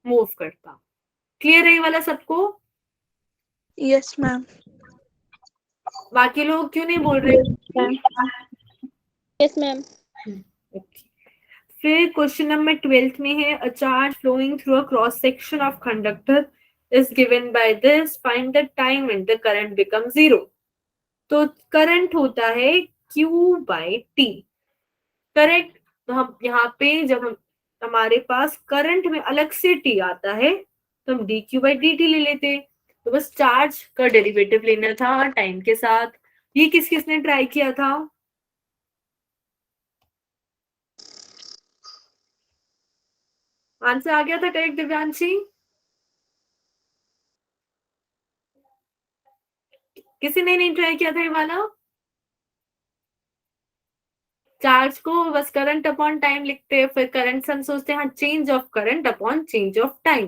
मूव करता। क्लियर है ये वाला सबको? Yes, ma'am. बाकी लोग क्यों नहीं बोल रहे? Yes, ma'am. फिर क्वेश्चन नंबर 12th में है a charge flowing through a cross section of conductor is given by this, find the time when the current become 0। तो करंट होता है Q बाय T, करेक्ट। तो हम यहाँ पे जब हमारे पास करंट में अलग से T आता है तो हम dQ बाय dt ले लेते। तो बस चार्ज का डेरिवेटिव लेना था टाइम के साथ। ये किस किसने ट्राई किया था? आंसर आ गया था करेक्ट दिव्यांशी? किसी ने नहीं ट्राई किया था ये वाला? चार्ज को बस करंट अपॉन टाइम लिखते हैं, फिर करंट से हम सोचते हैं change of current upon change of time,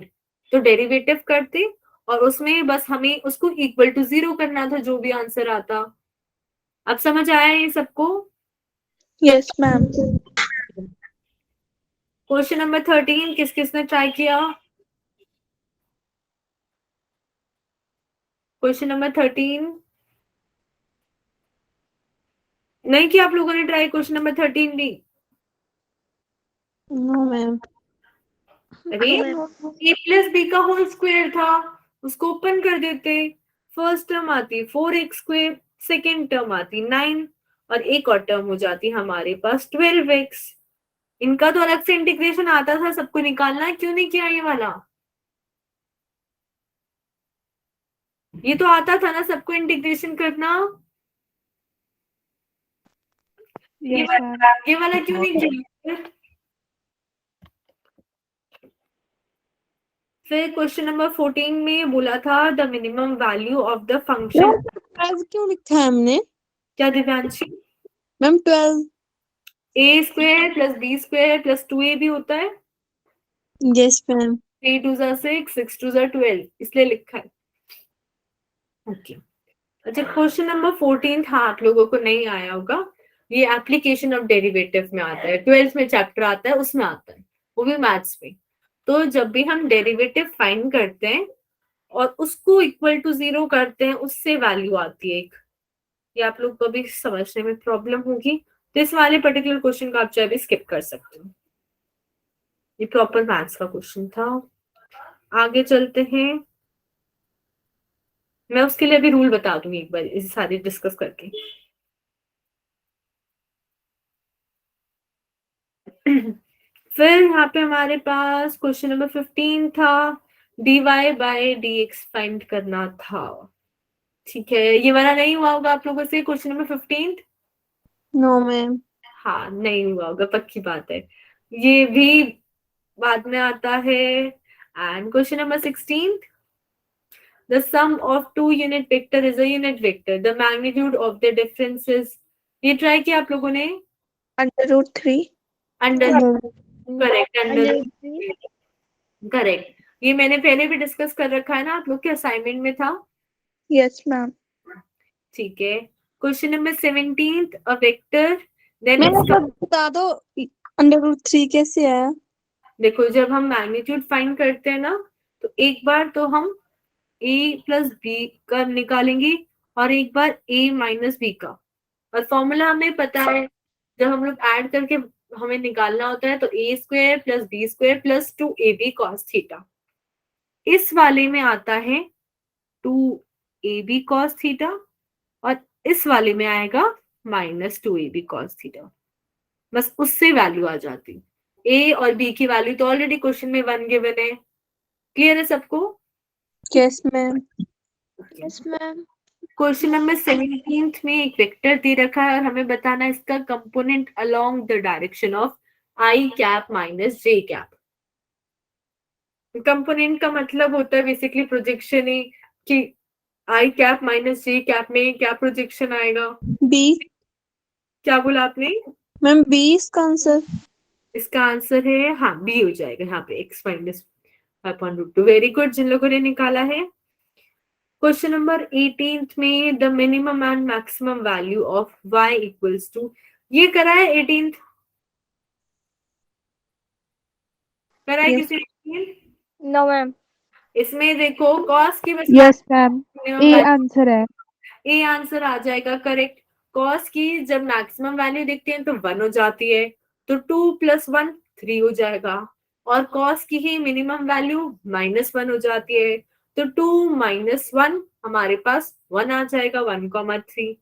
तो डेरिवेटिव करते और उसमें बस हमें उसको इक्वल टू 0 करना था जो भी आंसर आता। अब समझ आया ये सबको? Yes ma'am. क्वेश्चन नंबर 13 किस किसने ट्राई किया? क्वेश्चन नंबर 13 नहीं किया आप लोगों ने ट्राई? क्वेश्चन नंबर 13 भी? No ma'am. अरे ए प्लस बी का होल स्क्वायर था, उसको ओपन कर देते। फर्स्ट टर्म आती 4x², सेकेंड टर्म आती 9 और एक और टर्म हो जाती हमारे पास 12x। इनका तो अलग से इंटीग्रेशन आता था, सबको निकालना है, क्यों नहीं किया ये वाला? ये तो आता था ना सबको इंटीग्रेशन करना। Yes ma'am. ये वाला क्यों नहीं किया? फिर क्वेश्चन नंबर 14 में बोला था the minimum value of the function. 12 क्यों लिखा है हमने? क्या Divyanshi? Ma'am 12। a² + b² + 2ab होता है। Yes ma'am. 3 2 6, 6 2 12, इसलिए लिखा है। ओके। अच्छा, क्वेश्चन नंबर 14 था, आप लोगों को नहीं आया होगा। ये एप्लीकेशन ऑफ डेरिवेटिव में आता है, 12th में चैप्टर आता है, उसमें आता है, वो भी मैथ्स में। तो जब भी हम डेरिवेटिव फाइंड करते हैं और उसको इक्वल टू 0 करते हैं, उससे वैल्यू आती है एक। ये आप लोग को भी समझने में प्रॉब्लम होगी, तो इस वाले पर्टिकुलर क्वेश्चन को आप चाहे भी स्किप कर सकते हो। ये प्रॉपर मैथ्स का क्वेश्चन था। आगे चलते हैं। मैं उसके लिए अभी रूल बता दूंगी एक बार, इसे सारे डिस्कस करके। फिर यहाँ पे हमारे पास क्वेश्चन नंबर 15 था, dy/dx फाइंड करना था। ठीक है, ये वाला नहीं हुआ होगा आप लोगों से, क्वेश्चन नंबर 15? No ma'am. हाँ, नहीं हुआ होगा, पक्की बात है। ये भी बाद में आता है। And question number 16, the sum of two unit vector is a unit vector, the magnitude of the difference is। ये ट्राई किया आप लोगों ने? √3। Under, correct, under, correct. ये मैंने पहले भी डिस्कस कर रखा है ना, आप लोग के असाइनमेंट में था। Yes ma'am. ठीक है। Question number 17, a vector then ma'am मतलब बता दो √3 कैसे आया? देखो, जब हम मैग्नीट्यूड फाइंड करते हैं ना, तो एक बार तो हम a + b का निकालेंगे और एक बार a - b का। और फॉर्मूला हमें पता है, जब हम लोग ऐड करके हमें निकालना होता है, तो a² + b² + 2ab cos theta. इस वाले में आता है 2ab cos थीटा और इस वाले में आएगा -2ab cos थीटा। बस उससे वैल्यू आ जाती। a और b की वैल्यू तो ऑलरेडी क्वेश्चन में 1 गिवन है। क्लियर है सबको? Yes ma'am. Yes ma'am. Question number 17 में एक वेक्टर दे रखा है और हमें बताना है इसका component along the direction of i cap - j cap. Component का मतलब होता है बेसिकली प्रोजेक्शन ही, कि i कैप - j कैप में क्या प्रोजेक्शन आएगा। बी। क्या बोला आपने? मैम बी इसका आंसर। इसका आंसर है, हाँ, बी हो जाएगा यहाँ पे, x - 5/√2। वेरी गुड, जिन लोगों ने निकाला है। क्वेश्चन नंबर 18 में the minimum and maximum value of y equals to, ये करा है 18th? करा है Yes. किसी ने? No ma'am. इसमें देखो cos की बस यस मैम। ए आंसर है। ए आंसर आ जाएगा, करेक्ट। cos की जब मैक्सिमम वैल्यू देखते हैं तो 1 हो जाती है, तो 2 + 1 3 हो जाएगा। और cos की ही मिनिमम वैल्यू -1 हो जाती है, तो 2 - 1 हमारे पास 1 आ जाएगा, 1,3।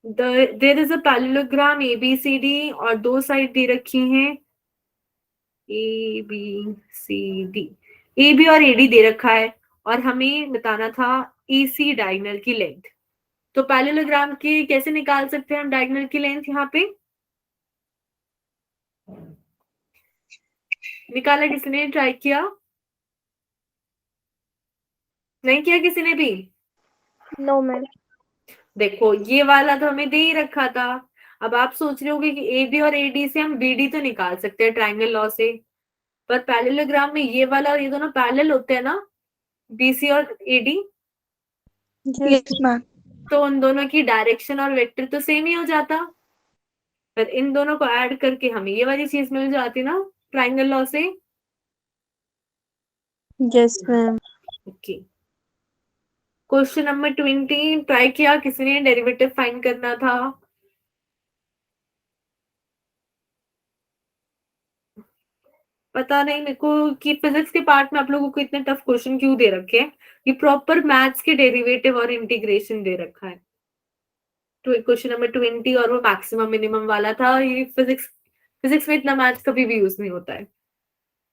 There is a parallelogram ABCD और दो साइड दे रखी हैं ABCD। AB और AD दे रखा है और हमें बताना था AC डायगोनल की लेंथ। तो पैरेललोग्राम की कैसे निकाल सकते हैं हम डायगोनल की लेंथ? यहाँ पे निकाला, किसने ट्राई किया? नहीं किया किसी ने भी? No ma'am. देखो, ये वाला तो हमें दे ही रखा था। अब आप सोच रहे होगे कि AB और AD से हम BD तो निकाल सकते हैं ट्रायंगल लॉ से, पर पैरेललोग्राम में ये वाला और ये दोनों पैरेलल होते हैं ना, BC और AD। Yes ma'am. तो उन दोनों की डायरेक्शन और वेक्टर तो सेम ही हो जाता, पर इन दोनों को ऐड करके हमें ये वाली चीज मिल जाती ना ट्राइंगल लॉ से। Yes ma'am. Okay, question number 20 try किया किसी ने, डेरिवेटिव फाइंड करना था। पता नहीं मेरे को कि फिजिक्स के पार्ट में आप लोगों को इतने टफ क्वेश्चन क्यों दे रखे हैं, ये प्रॉपर मैथ्स के डेरिवेटिव और इंटीग्रेशन दे रखा है। तो क्वेश्चन नंबर 20 और वो मैक्सिमम मिनिमम वाला था, ये फिजिक्स में इतना मैथ्स कभी भी यूज नहीं होता है।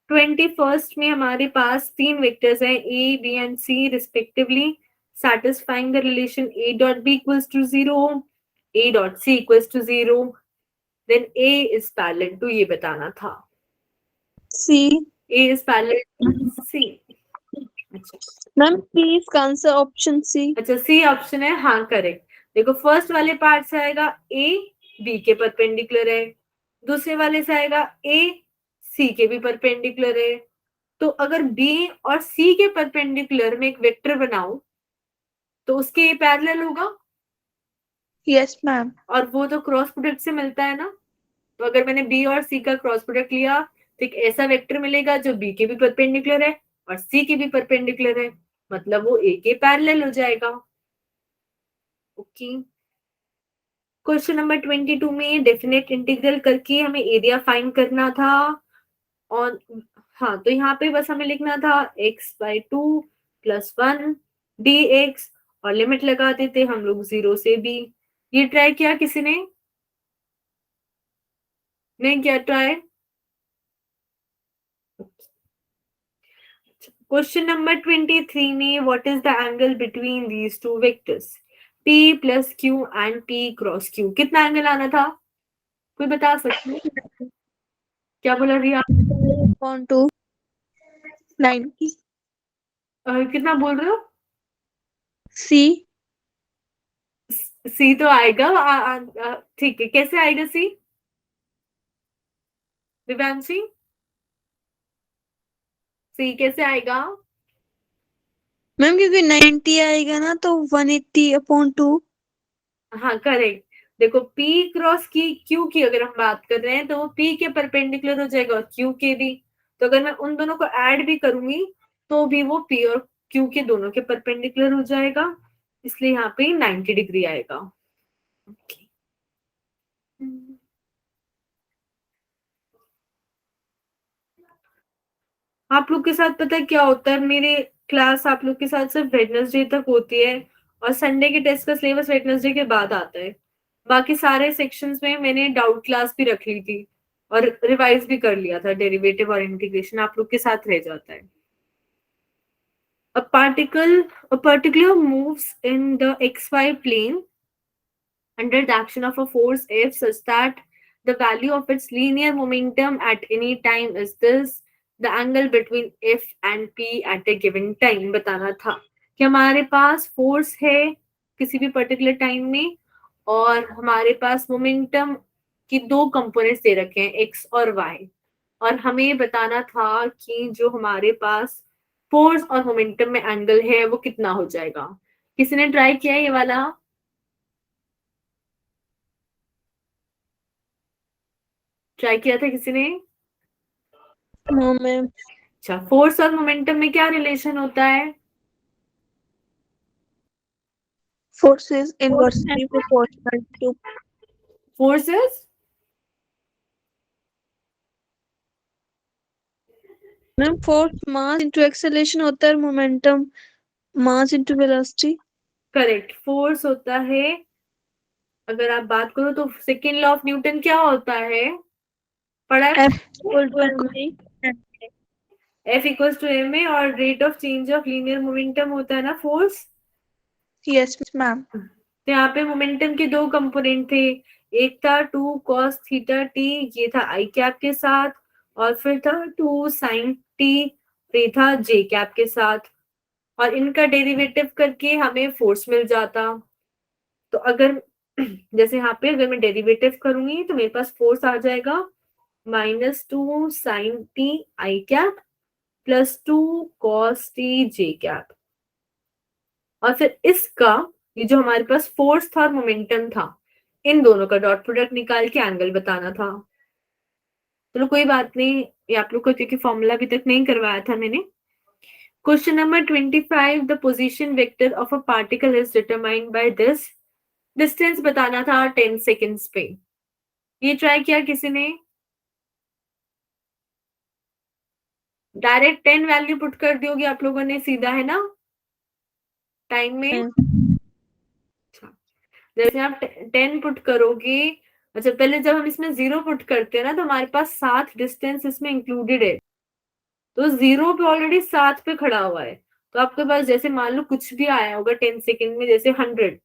21st में हमारे पास तीन वेक्टर्स हैं A B and C respectively, satisfying the relation a dot b equals to 0, a dot c equals to 0, then a is parallel to, ये बताना था। C. a is parallel to c। अच्छा ma'am please answer option C. अच्छा, C option है, हाँ correct. देखो first वाले part से आएगा ए बी के परपेंडिकुलर है, दूसरे वाले से आएगा ए सी के भी परपेंडिकुलर है। तो अगर बी और सी के परपेंडिकुलर में एक वेक्टर बनाऊं तो उसके ये पैरेलल होगा, यस मैम। और वो तो क्रॉस प्रोडक्ट से मिलता है ना। तो अगर मैंने बी और सी का क्रॉस प्रोडक्ट लिया तो एक ऐसा वेक्टर मिलेगा जो बी के भी परपेंडिकुलर है और सी के भी परपेंडिकुलर है, मतलब वो ए के पैरेलल हो जाएगा। ओके, क्वेश्चन नंबर 22 में डेफिनेट इंटीग्रल करके हमें एरिया फाइंड करना था। और हाँ, तो यहाँ पे बस हमें लिखना था x/2 + 1 dx और लिमिट लगा देते हम लोग 0 से b। ये ट्राई किया किसी ने? नहीं किया ट्राई? क्वेश्चन नंबर 23 में what is the angle between these two vectors p + q and p cross q, कितना एंगल आना था? कोई बता सकते हैं? क्या बोला रिया? 2 90। कितना बोल रहे हो? सी। सी तो आएगा, ठीक है, कैसे आएगा सी? दिव्यांशी, सी कैसे आएगा? मैम क्योंकि 90 आएगा ना तो 180/2। हाँ करेक्ट। देखो P क्रॉस की Q की अगर हम बात कर रहे हैं तो वो P के परपेंडिकुलर हो जाएगा और Q के भी। तो अगर मैं उन दोनों को ऐड भी करूंगी तो भी वो P और Q के दोनों के परपेंडिकुलर हो जाएगा, इसलिए यहाँ पे 90 डिग्री आएगा। Okay. आप लोग के साथ पता है क्या होता है, मेरे क्लास आप लोग के साथ सिर्फ वेडनेसडे तक होती है और संडे के टेस्ट का सिलेबस वेडनेसडे के बाद आता है। बाकी सारे सेक्शंस में मैंने डाउट क्लास भी रख ली थी और रिवाइज भी कर लिया था, डेरिवेटिव और इंटीग्रेशन आप लोग के साथ रह जाता है। A particular moves in the xy plane under the action of a force F such that the value of its linear momentum at any time is this, the angle between F and P at a given time। बताना था कि हमारे पास force है किसी भी particular time में और हमारे पास मोमेंटम की दो कंपोनेंट्स दे रखे हैं एक्स और वाई, और हमें बताना था कि जो हमारे पास फोर्स और मोमेंटम में एंगल है वो कितना हो जाएगा। किसी ने ट्राई किया है ये वाला? ट्राई किया था किसी ने? No ma'am. अच्छा, फोर्स और मोमेंटम में क्या रिलेशन होता है? Force is inversely proportional to. Forces ma'am force mass into acceleration होता है, momentum mass into velocity. Correct, force होता है, अगर आप बात करो तो सेकेंड लॉ ऑफ न्यूटन क्या होता है, पढ़ा है? F इक्वल्स टू ma और rate of change of linear momentum होता है ना फोर्स। Yes ma'am. तो यहाँ पे मोमेंटम के दो कंपोनेंट थे, एक था 2 cos थीटा t, ये था i कैप के साथ, और फिर था 2 sin t, ये था j कैप के साथ, और इनका डेरिवेटिव करके हमें फोर्स मिल जाता। तो अगर जैसे यहाँ पे अगर मैं डेरिवेटिव करूंगी तो मेरे पास फोर्स आ जाएगा -2 sin t i cap +2 cos t j cap, और फिर इसका ये जो हमारे पास फोर्स था और मोमेंटम था, इन दोनों का डॉट प्रोडक्ट निकाल के एंगल बताना था। चलो कोई बात नहीं, ये आप लोग को क्योंकि फॉर्मूला अभी तक नहीं करवाया था मैंने। Question number 25, the position vector of a particle is determined by this. Distance बताना था 10 सेकेंड्स पे। ये ट्राई किया किसी ने? डायरेक्ट 10 वैल्यू पुट कर दी होगी आप लोगों ने, सीधा है ना टाइम में। अच्छा, जैसे आप 10 पुट करोगे, अच्छा पहले जब हम इसमें 0 पुट करते हैं ना, तो हमारे पास 7 डिस्टेंस इसमें इंक्लूडेड है, तो 0 पे ऑलरेडी 7 पे खड़ा हुआ है। तो आपके पास जैसे मान लो कुछ भी आया होगा 10 सेकेंड में, जैसे 100,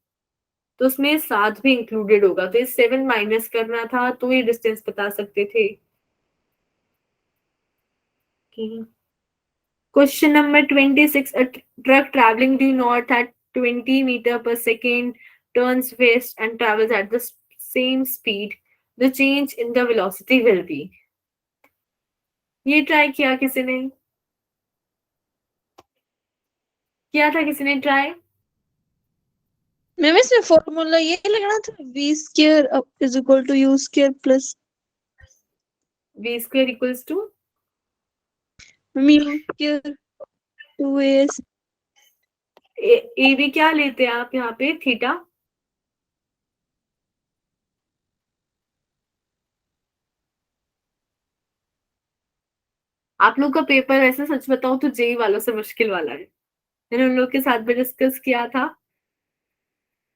तो उसमें 7 भी इंक्लूडेड होगा, तो ये 7 माइनस करना था, तो ये डिस्टेंस बता सकते थे। Question number 26. A truck traveling due north at 20 meter per second turns west and travels at the same speed. The change in the velocity will be. ये ट्राई किया किसी ने? किया था किसी ने ट्राई? मैम इसमें फॉर्मूला ये लगना था v square is equal to u square plus V square equals to u square 2as। A B क्या लेते हैं आप यहाँ पे? थीटा। आप लोग का पेपर वैसे सच बताऊं तो जेई वालों से मुश्किल वाला है, मैंने उन लोग के साथ भी डिस्कस किया था।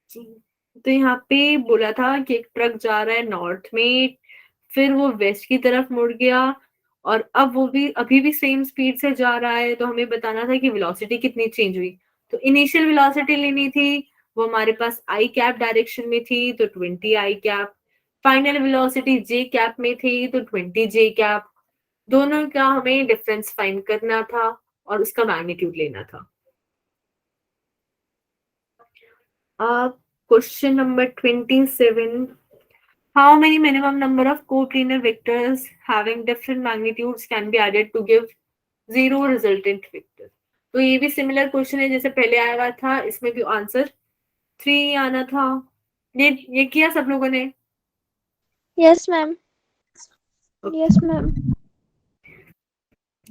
तो यहाँ पे बोला था कि एक ट्रक जा रहा है नॉर्थ में, फिर वो वेस्ट की तरफ मुड़ गया, और अब वो भी अभी भी सेम स्पीड से जा रहा है, तो हमें बताना था कि वेलोसिटी कितनी चेंज हुई। तो इनिशियल वेलोसिटी लेनी थी, वो हमारे पास आई कैप डायरेक्शन में थी, तो 20 आई कैप। फाइनल वेलोसिटी जे कैप में थी, तो 20 जे कैप। दोनों का हमें डिफरेंस फाइंड करना था और उसका मैग्नीट्यूड लेना था। Question number 27. How many minimum number of coplanar vectors having different magnitudes can be added to give zero resultant vector? तो ये भी सिमिलर क्वेश्चन है जैसे पहले आया हुआ था, इसमें भी आंसर 3 आना था। ये किया सब लोगों ने? Yes, ma'am. Yes, ma'am.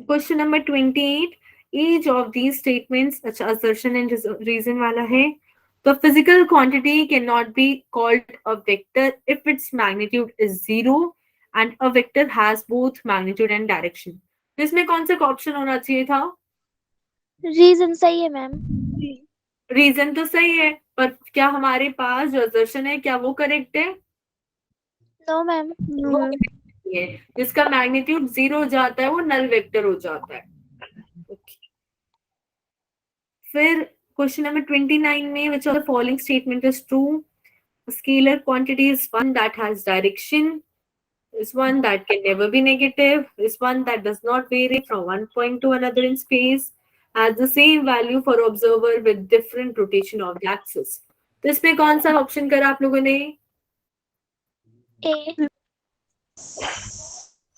Question number 28. Each of these statements, अच्छा assertion and reason वाला है, the physical quantity cannot be called a vector if its magnitude is 0 and a vector has both magnitude and direction. तो इसमें कौन सा option होना चाहिए था? Reason सही है मैम। रीजन तो सही है, पर क्या हमारे पास जो assertion है क्या वो करेक्ट है? No ma'am. वो correct है। जिसका मैग्नीट्यूड 0 हो जाता है वो नल वेक्टर हो जाता है। फिर क्वेश्चन नंबर 29 में which of the following statement is true? A scalar quantity is one that has direction, is one that can never be negative, is one that does not vary from one point to another in space, has the same value for observer with different rotation of the axis. तो इसमें कौन सा option करा आप लोगों ने? ए।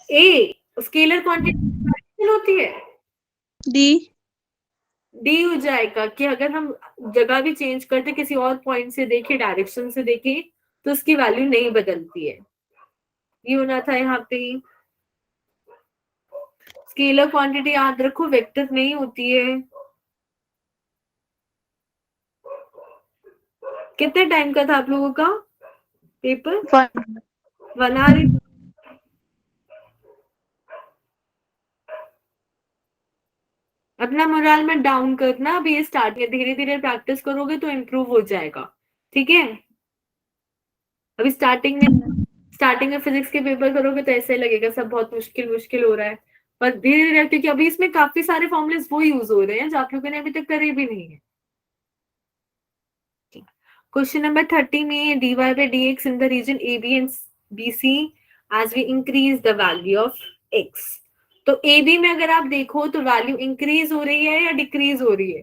ए। Scalar quantity होती है, डी डी हो जाएगा कि अगर हम जगह भी चेंज करते किसी और पॉइंट से देखे, डायरेक्शन से देखे, तो उसकी वैल्यू नहीं बदलती है। ये होना था यहाँ पे। स्केलर क्वांटिटी याद रखो वेक्टर नहीं होती है। कितने टाइम का था आप लोगों का पेपर? 1 आवर। अपना मोरल में डाउन करना, अभी ये स्टार्ट है, धीरे धीरे प्रैक्टिस करोगे तो इम्प्रूव हो जाएगा, ठीक है? अभी स्टार्टिंग में फिजिक्स के पेपर करोगे तो ऐसे लगेगा सब बहुत मुश्किल मुश्किल हो रहा है, पर धीरे धीरे, क्योंकि अभी इसमें काफी सारे फॉर्मुलेस वो यूज हो रहे हैं जो आप लोगों ने अभी तक करे भी नहीं है। क्वेश्चन नंबर 30 में dy by dx in the region AB and BC as we increase the value of x. तो AB में अगर आप देखो तो वैल्यू इंक्रीज हो रही है या डिक्रीज हो रही है?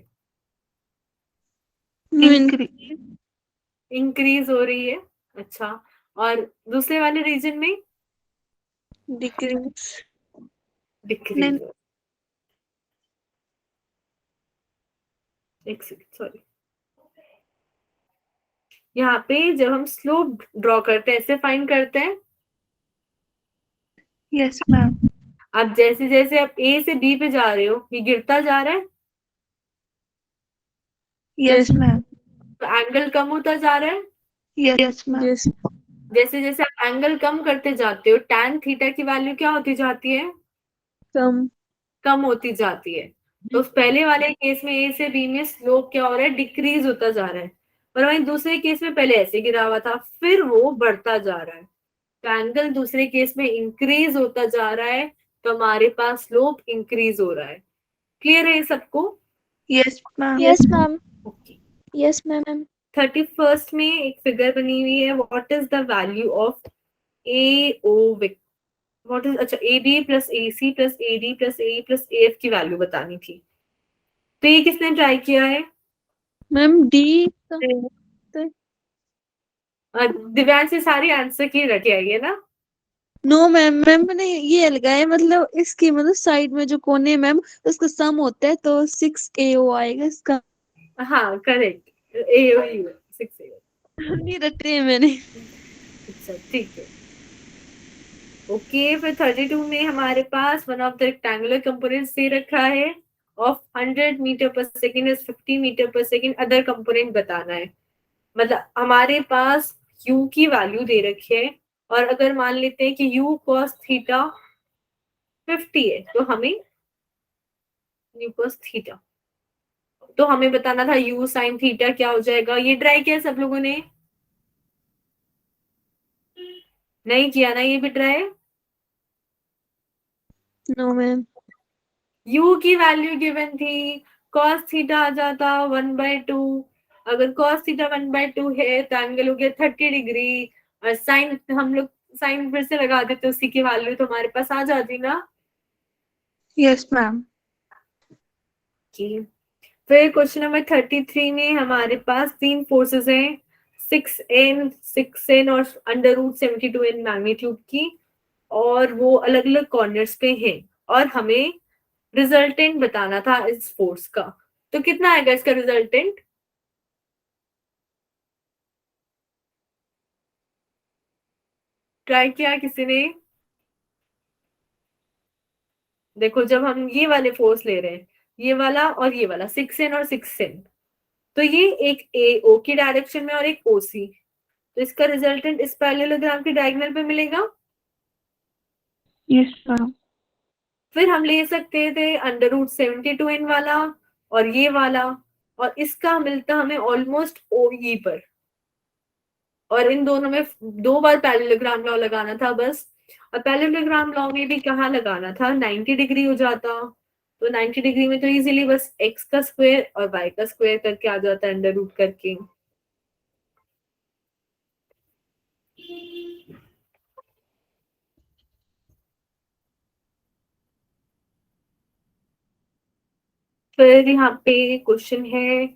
इंक्रीज हो रही है। अच्छा, और दूसरे वाले रीजन में डिक्रीज डिक्रीज। एक सेकंड, सॉरी। यहाँ पे जब हम स्लोप ड्रॉ करते हैं ऐसे फाइंड करते हैं। Yes, ma'am. अब जैसे जैसे आप ए से बी पे जा रहे हो ये गिरता जा रहा है, Yes, ma'am. तो एंगल कम होता जा रहा है। Yes, ma'am. Yes. जैसे जैसे आप एंगल कम करते जाते हो tan थीटा की वैल्यू क्या होती जाती है, Come. कम होती जाती है। तो उस पहले वाले केस में ए से बी में स्लोप क्या हो रहा है, डिक्रीज होता जा रहा है। पर वहीं दूसरे केस में पहले ऐसे गिरा हुआ था फिर वो बढ़ता जा रहा है, तो एंगल दूसरे केस में इंक्रीज होता जा रहा है, तो हमारे पास स्लोप इंक्रीज हो रहा है। क्लियर है ये सबको? Yes, ma'am. Yes, ma'am. Okay. Yes, ma'am. 31st में एक फिगर बनी हुई है, what is the value of AO what is, अच्छा AB plus AC plus AD plus AE plus AF की वैल्यू बतानी थी। तो ये किसने ट्राई किया है? Ma'am, D. दिव्यांश से सारी आंसर की रखे आइए ना। नो मैम, मैम मैंने ये लगाया, मतलब इसकी मतलब साइड में जो कोने मैम उसका सम होता है तो 6AO आएगा इसका। हाँ करेक्ट, AO 6AO। नहीं रटे हैं मैंने। अच्छा ठीक है। ओके, फिर 32 में हमारे पास one of the rectangular components दे रखा है of 100 metre per second is 50 metre per second, other component बताना है। मतलब हमारे पास u की वैल्यू दे रखी है और अगर मान लेते हैं कि u cos थीटा 50 है तो हमें u cos थीटा, तो हमें बताना था u sin थीटा क्या हो जाएगा। ये ट्राई किया सब लोगों ने? नहीं किया ना ये भी ट्राई? No ma'am. u की वैल्यू गिवन थी, cos थीटा आ जाता 1/2, अगर cos थीटा 1/2 है तो एंगल हो गया 30 डिग्री, और साइन हम लोग साइन फिर से लगा देते उसी की वैल्यू तो हमारे पास आ जाती ना। Yes, ma'am. फिर क्वेश्चन नंबर 33 में हमारे पास तीन फोर्सेस हैं, 6n और √72n मैग्नीट्यूड की, और वो अलग अलग कॉर्नर्स पे हैं और हमें रिजल्टेंट बताना था इस फोर्स का। तो कितना आएगा इसका रिजल्टेंट? ट्राई किया किसी ने? देखो जब हम ये वाले फोर्स ले रहे हैं, ये वाला और ये वाला 6n और 6n, तो ये एक AO की डायरेक्शन में और एक OC, तो इसका रिजल्टेंट इस पैरेललोग्राम की डायगोनल पे मिलेगा। Yes, ma'am. फिर हम ले सकते थे √72n वाला और ये वाला, और इसका मिलता हमें ऑलमोस्ट OE पर, और इन दोनों में दो बार पैरेललोग्राम लॉ लगाना था बस। और पैरेललोग्राम लॉ में भी कहाँ लगाना था, 90 डिग्री हो जाता, तो 90 डिग्री में तो इजीली बस x का स्क्वायर और y का स्क्वायर करके आ जाता है, अंडर रूट करके। फिर यहाँ पे क्वेश्चन है,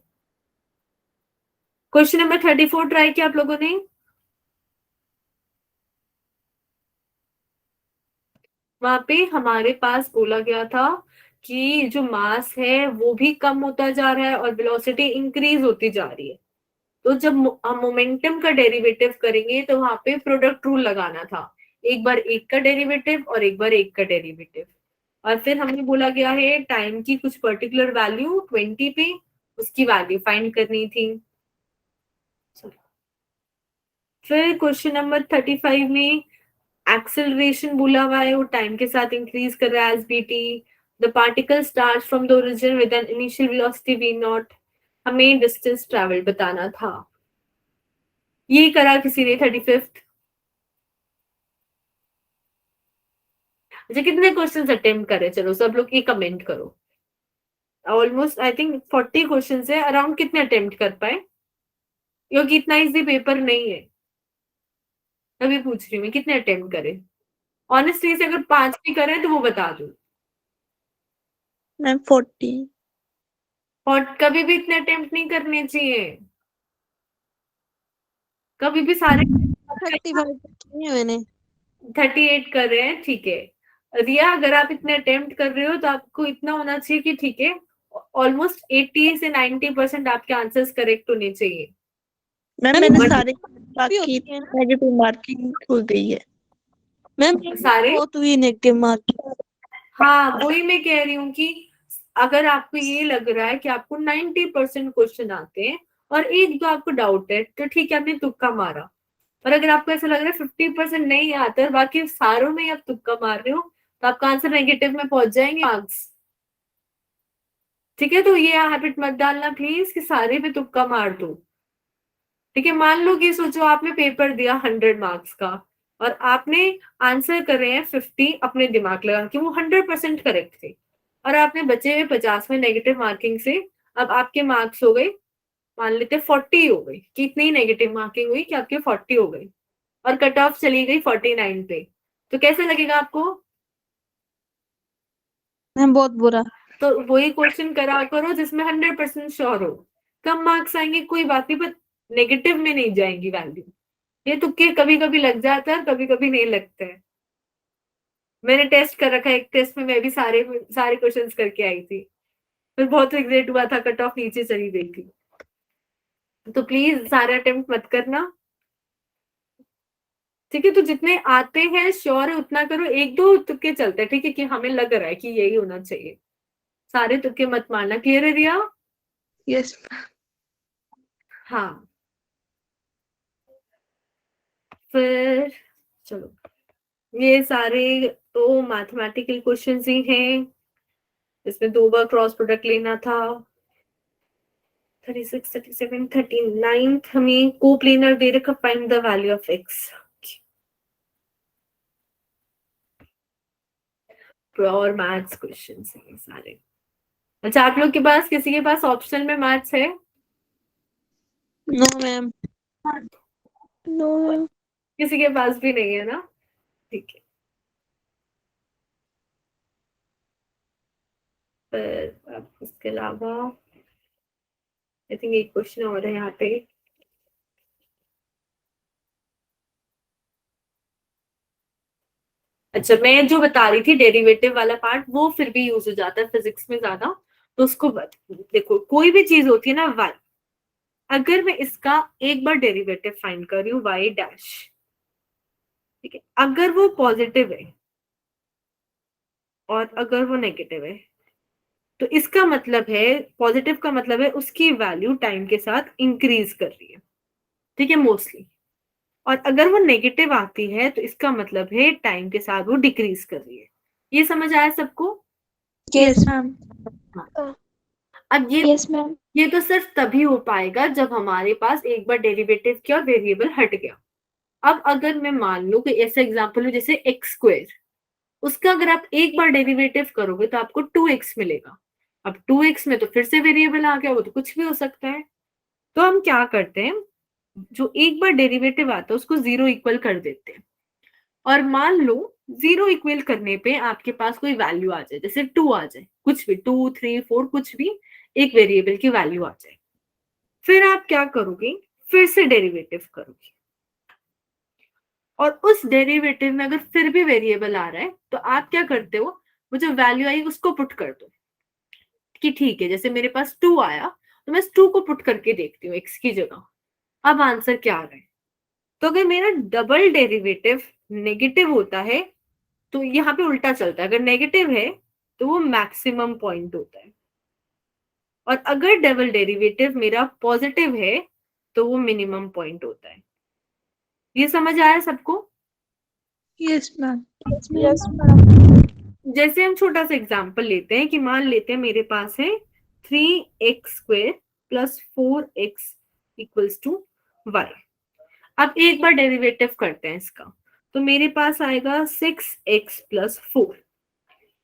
क्वेश्चन नंबर 34 ट्राई किया आप लोगों ने? वहां पे हमारे पास बोला गया था कि जो मास है वो भी कम होता जा रहा है और वेलोसिटी इंक्रीज होती जा रही है, तो जब हम मोमेंटम का डेरिवेटिव करेंगे तो वहां पे प्रोडक्ट रूल लगाना था, एक बार एक का डेरिवेटिव और एक बार एक का डेरिवेटिव। और फिर हमें बोला गया है टाइम की कुछ पर्टिकुलर वैल्यू 20 पे उसकी वैल्यू फाइंड करनी थी। फिर क्वेश्चन नंबर 35 में एक्सेलरेशन बोला हुआ है, वो टाइम के साथ इंक्रीज कर रहा है as bt, the particle starts from the origin with an initial velocity v0, हमें डिस्टेंस ट्रैवल बताना था। ये करा किसी ने 35th? अच्छा कितने क्वेश्चंस अटेम्प्ट करे, चलो सब लोग ये कमेंट करो। ऑलमोस्ट आई थिंक 40 क्वेश्चंस है, अराउंड कितने अटेम्प्ट कर पाए, क्योंकि इतना इजी पेपर नहीं है, तभी पूछ रही हूँ मैं कितने अटेम्प्ट करे। ऑनेस्टली से अगर 5 भी करें तो वो बता दो। मैम 40। और कभी भी इतने अटेम्प्ट नहीं करने चाहिए, कभी भी सारे 35 किए मैंने। 38 कर रहे हैं, ठीक है। रिया अगर आप इतने अटेम्प्ट कर रहे हो तो आपको इतना होना चाहिए कि ठीक है ऑलमोस्ट 80 से 90% आपके आंसर्स करेक्ट होने चाहिए। मैम मैंने But- सारे बाकी नेगेटिव मार्किंग हो गई है मैम। सारे बहुत हुई नेगेटिव मार्किंग। हाँ, वही मैं कह रही हूँ कि अगर आपको ये लग रहा है कि आपको 90% क्वेश्चन आते हैं और एक जो आपको डाउट है, तो ठीक है, आपने तुक्का मारा। और अगर आपको ऐसा लग रहा है 50% नहीं आता है, बाकी सारों में आप तुक्का मार रहे हो, तो आपका आंसर नेगेटिव में पहुंच जाएंगे मार्क्स। ठीक है, तो ये हैबिट मत डालना प्लीज कि सारे पे तुक्का मार दो। ठीक है, मान लो कि सोचो आपने पेपर दिया 100 मार्क्स का और आपने आंसर करे हैं 50 अपने दिमाग लगा कि वो 100% करेक्ट थे, और आपने बचे हुए 50 में नेगेटिव मार्किंग से अब आपके मार्क्स हो गए, मान लेते 40 हो गई, कि इतनी नेगेटिव मार्किंग हुई कि आपके 40 हो गई और कट ऑफ चली गई 49 पे, तो कैसा लगेगा आपको? मैम बहुत बुरा। तो वही क्वेश्चन करा करो जिसमें 100% श्योर हो। कम मार्क्स आएंगे कोई बात नहीं, पर नेगेटिव में नहीं जाएंगी वैल्यू। ये तुक्के कभी कभी लग जाता है, कभी कभी नहीं लगते हैं। मैंने टेस्ट कर रखा है, एक टेस्ट में मैं भी सारे सारे क्वेश्चंस करके आई थी, फिर बहुत रिग्रेट हुआ था, कट ऑफ नीचे चली गई थी। तो प्लीज सारे अटेम्प्ट मत करना। ठीक है, तो जितने आते हैं श्योर है उतना करो, एक दो तुक्के चलते हैं, ठीक है, कि हमें लग रहा है कि यही होना चाहिए, सारे तुक्के मत मारना। क्लियर है रिया? यस हाँ, फिर चलो, ये सारे तो मैथमेटिकल क्वेश्चंस ही हैं, इसमें 2 बार क्रॉस प्रोडक्ट लेना था। 36, 37, 39 हमें कोप्लेनर दे रखा, find the value of x. Pure maths questions हैं सारे। अच्छा, आप लोग के पास किसी के पास ऑप्शनल में मैथ्स है? No ma'am. No ma'am. किसी के पास भी नहीं है ना? ठीक है, फिर अब इसके अलावा आई थिंक एक क्वेश्चन और है यहाँ पे। अच्छा, मैं जो बता रही थी डेरिवेटिव वाला पार्ट, वो फिर भी यूज हो जाता है फिजिक्स में ज्यादा, तो उसको देखो, कोई भी चीज होती है ना y, अगर मैं इसका एक बार डेरिवेटिव फाइंड कर रही हूँ y डैश, ठीक है, अगर वो पॉजिटिव है और अगर वो नेगेटिव है, तो इसका मतलब है, पॉजिटिव का मतलब है उसकी वैल्यू टाइम के साथ इंक्रीज कर रही है, ठीक है, मोस्टली। और अगर वो नेगेटिव आती है तो इसका मतलब है टाइम के साथ वो डिक्रीज कर रही है। ये समझ आया सबको? Yes ma'am. अब यस मैम। ये तो सिर्फ तभी हो पाएगा जब हमारे पास एक बार डेरिवेटिव क्या वेरिएबल हट गया। अब अगर मैं मान लूं कि ऐसा एग्जांपल हो जैसे एक्स स्क्वायर, उसका अगर आप एक बार डेरिवेटिव करोगे तो आपको 2x मिलेगा। अब 2x में तो फिर से वेरिएबल आ गया, वो तो कुछ भी हो सकता है। तो हम क्या करते हैं, जो एक बार डेरिवेटिव आता है उसको 0 इक्वल कर देते हैं, और मान लो 0 इक्वल करने पे आपके पास कोई वैल्यू आ जाए, जैसे 2 आ जाए, कुछ भी 2, 3, 4 कुछ भी एक वेरिएबल की वैल्यू आ जाए, फिर आप क्या करोगे, फिर से डेरिवेटिव करोगे, और उस डेरिवेटिव में अगर फिर भी वेरिएबल आ रहा है तो आप क्या करते हो, वो जो वैल्यू आई उसको पुट कर दो, कि ठीक है, जैसे मेरे पास 2 आया तो मैं 2 को पुट करके देखती हूँ x की जगह, अब आंसर क्या आ रहा है। तो अगर मेरा डबल डेरिवेटिव नेगेटिव होता है तो यहाँ पे उल्टा चलता है, अगर नेगेटिव है तो वो मैक्सिमम पॉइंट होता है, और अगर डबल डेरिवेटिव मेरा पॉजिटिव है तो वो मिनिमम पॉइंट होता है। ये समझ आया सबको? Yes ma'am. Yes ma'am. जैसे हम छोटा सा एग्जांपल लेते हैं कि मान लेते हैं मेरे पास है 3x² + 4x = y। अब एक बार डेरिवेटिव करते हैं इसका, तो मेरे पास आएगा 6x + 4।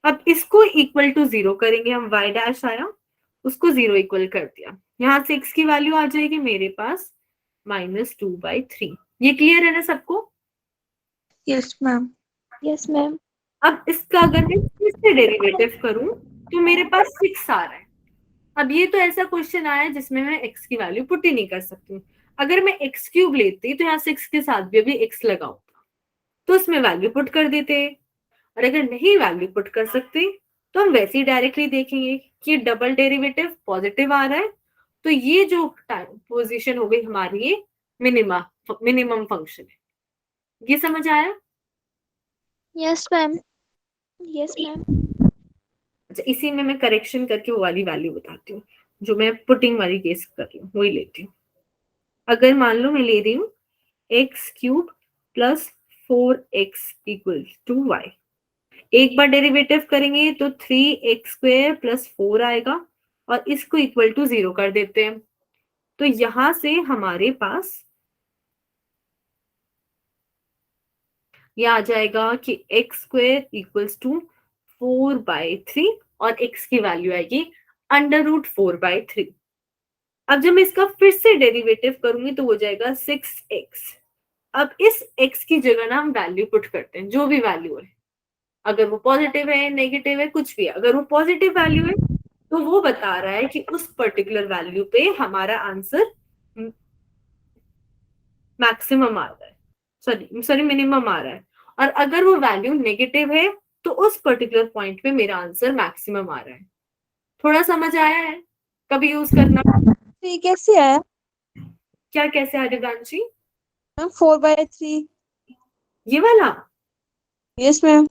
अब इसको इक्वल टू 0 करेंगे हम, y डैश आया, उसको 0 इक्वल कर दिया, यहाँ 6 की वैल्यू आ जाएगी मेरे पास -2/3। ये क्लियर है ना सबको? Yes ma'am. Yes ma'am. अब इसका अगर मैं फिर से डेरिवेटिव करूं तो मेरे पास 6 आ रहा है। अब ये तो ऐसा क्वेश्चन आया है जिसमें मैं x की वैल्यू पुट ही नहीं कर सकती हूँ। अगर मैं x³ लेती तो यहाँ 6 के साथ भी अभी x लगा होता, तो उसमें वैल्यू पुट कर देते। और अगर नहीं वैल्यू पुट कर सकते तो हम वैसे ही डायरेक्टली देखेंगे कि डबल डेरिवेटिव पॉजिटिव आ रहा है, तो ये जो पोजीशन हो गई हमारी, ये मिनिमम फंक्शन है। ये समझ आया? Yes ma'am, yes ma'am. अच्छा, इसी में मैं करेक्शन करके वो वाली वैल्यू बताती हूँ जो मैं पुटिंग वाली केस कर रही हूँ, वही लेती हूँ। अगर मान लो मैं ले रही हूँ x³ plus 4x equal to y, एक बार डेरिवेटिव करेंगे तो 3x² प्लस 4 आएगा और इसको इक्वल टू 0 कर देते हैं। तो यहां से हमारे पास ये आ जाएगा कि x² इक्वल्स टू 4/3 और x की वैल्यू आएगी √4/3। अब जब मैं इसका फिर से डेरिवेटिव करूंगी तो हो जाएगा 6x। अब इस x की जगह ना हम वैल्यू पुट करते हैं, जो भी वैल्यू है, अगर वो पॉजिटिव है, नेगेटिव है, कुछ भी है। अगर वो पॉजिटिव वैल्यू है तो वो बता रहा है कि उस पर्टिकुलर वैल्यू पे हमारा आंसर मैक्सिमम आ रहा है, सॉरी मिनिमम आ रहा है। और अगर वो वैल्यू नेगेटिव है तो उस पर्टिकुलर पॉइंट पे मेरा आंसर मैक्सिमम आ रहा है। थोड़ा समझ आया है? कभी यूज करना। ये कैसे आया? क्या कैसे आ दिव्यांशी? 4/3। ये वाला यस मैम।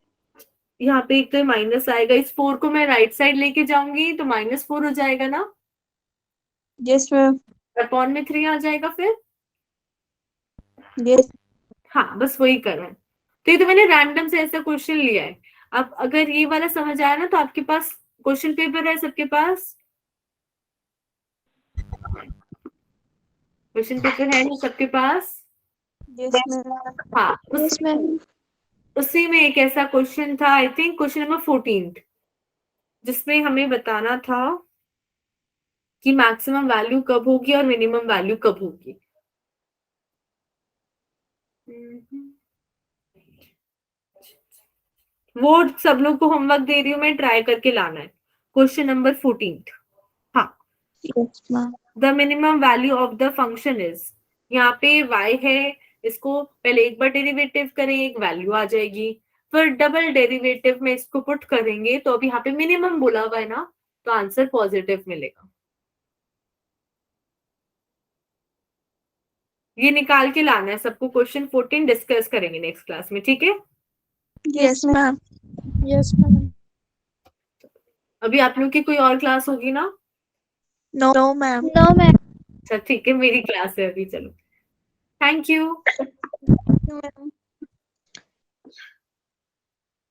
यहाँ पे एक तो माइनस आएगा, इस 4 को मैं राइट साइड लेके जाऊंगी तो -4 हो जाएगा ना, यस मैम। अपॉन में 3 आ जाएगा फिर। यस। हाँ, बस वही कर रहा है। तो ये तो मैंने रैंडम से ऐसा क्वेश्चन लिया है। अब अगर ये वाला समझ आया ना तो आपके पास क्वेश्चन पेपर है, सबके पास क्वेश्चन पेपर है ना सबके पास? Yes ma'am. हाँ, यस मैम। उसी में एक ऐसा क्वेश्चन था, आई थिंक क्वेश्चन नंबर 14, जिसमें हमें बताना था कि मैक्सिमम वैल्यू कब होगी और मिनिमम वैल्यू कब होगी। वो सब लोग को होमवर्क दे रही हूँ मैं, ट्राई करके लाना है। Question number 14। हाँ, yes ma'am. The minimum value of the function is, यहाँ पे y है, इसको पहले एक बार डेरिवेटिव करें, एक वैल्यू आ जाएगी, फिर डबल डेरिवेटिव में इसको पुट करेंगे तो अब यहाँ पे मिनिमम बोला हुआ है ना, तो आंसर पॉजिटिव मिलेगा। ये निकाल के लाना है सबको। क्वेश्चन 14 डिस्कस करेंगे नेक्स्ट क्लास में, ठीक है? Yes ma'am. Yes ma'am. अभी आप लोग की कोई और क्लास होगी ना? No ma'am. No ma'am. अच्छा ठीक है, मेरी क्लास है अभी, चलो, थैंक यू। मैम।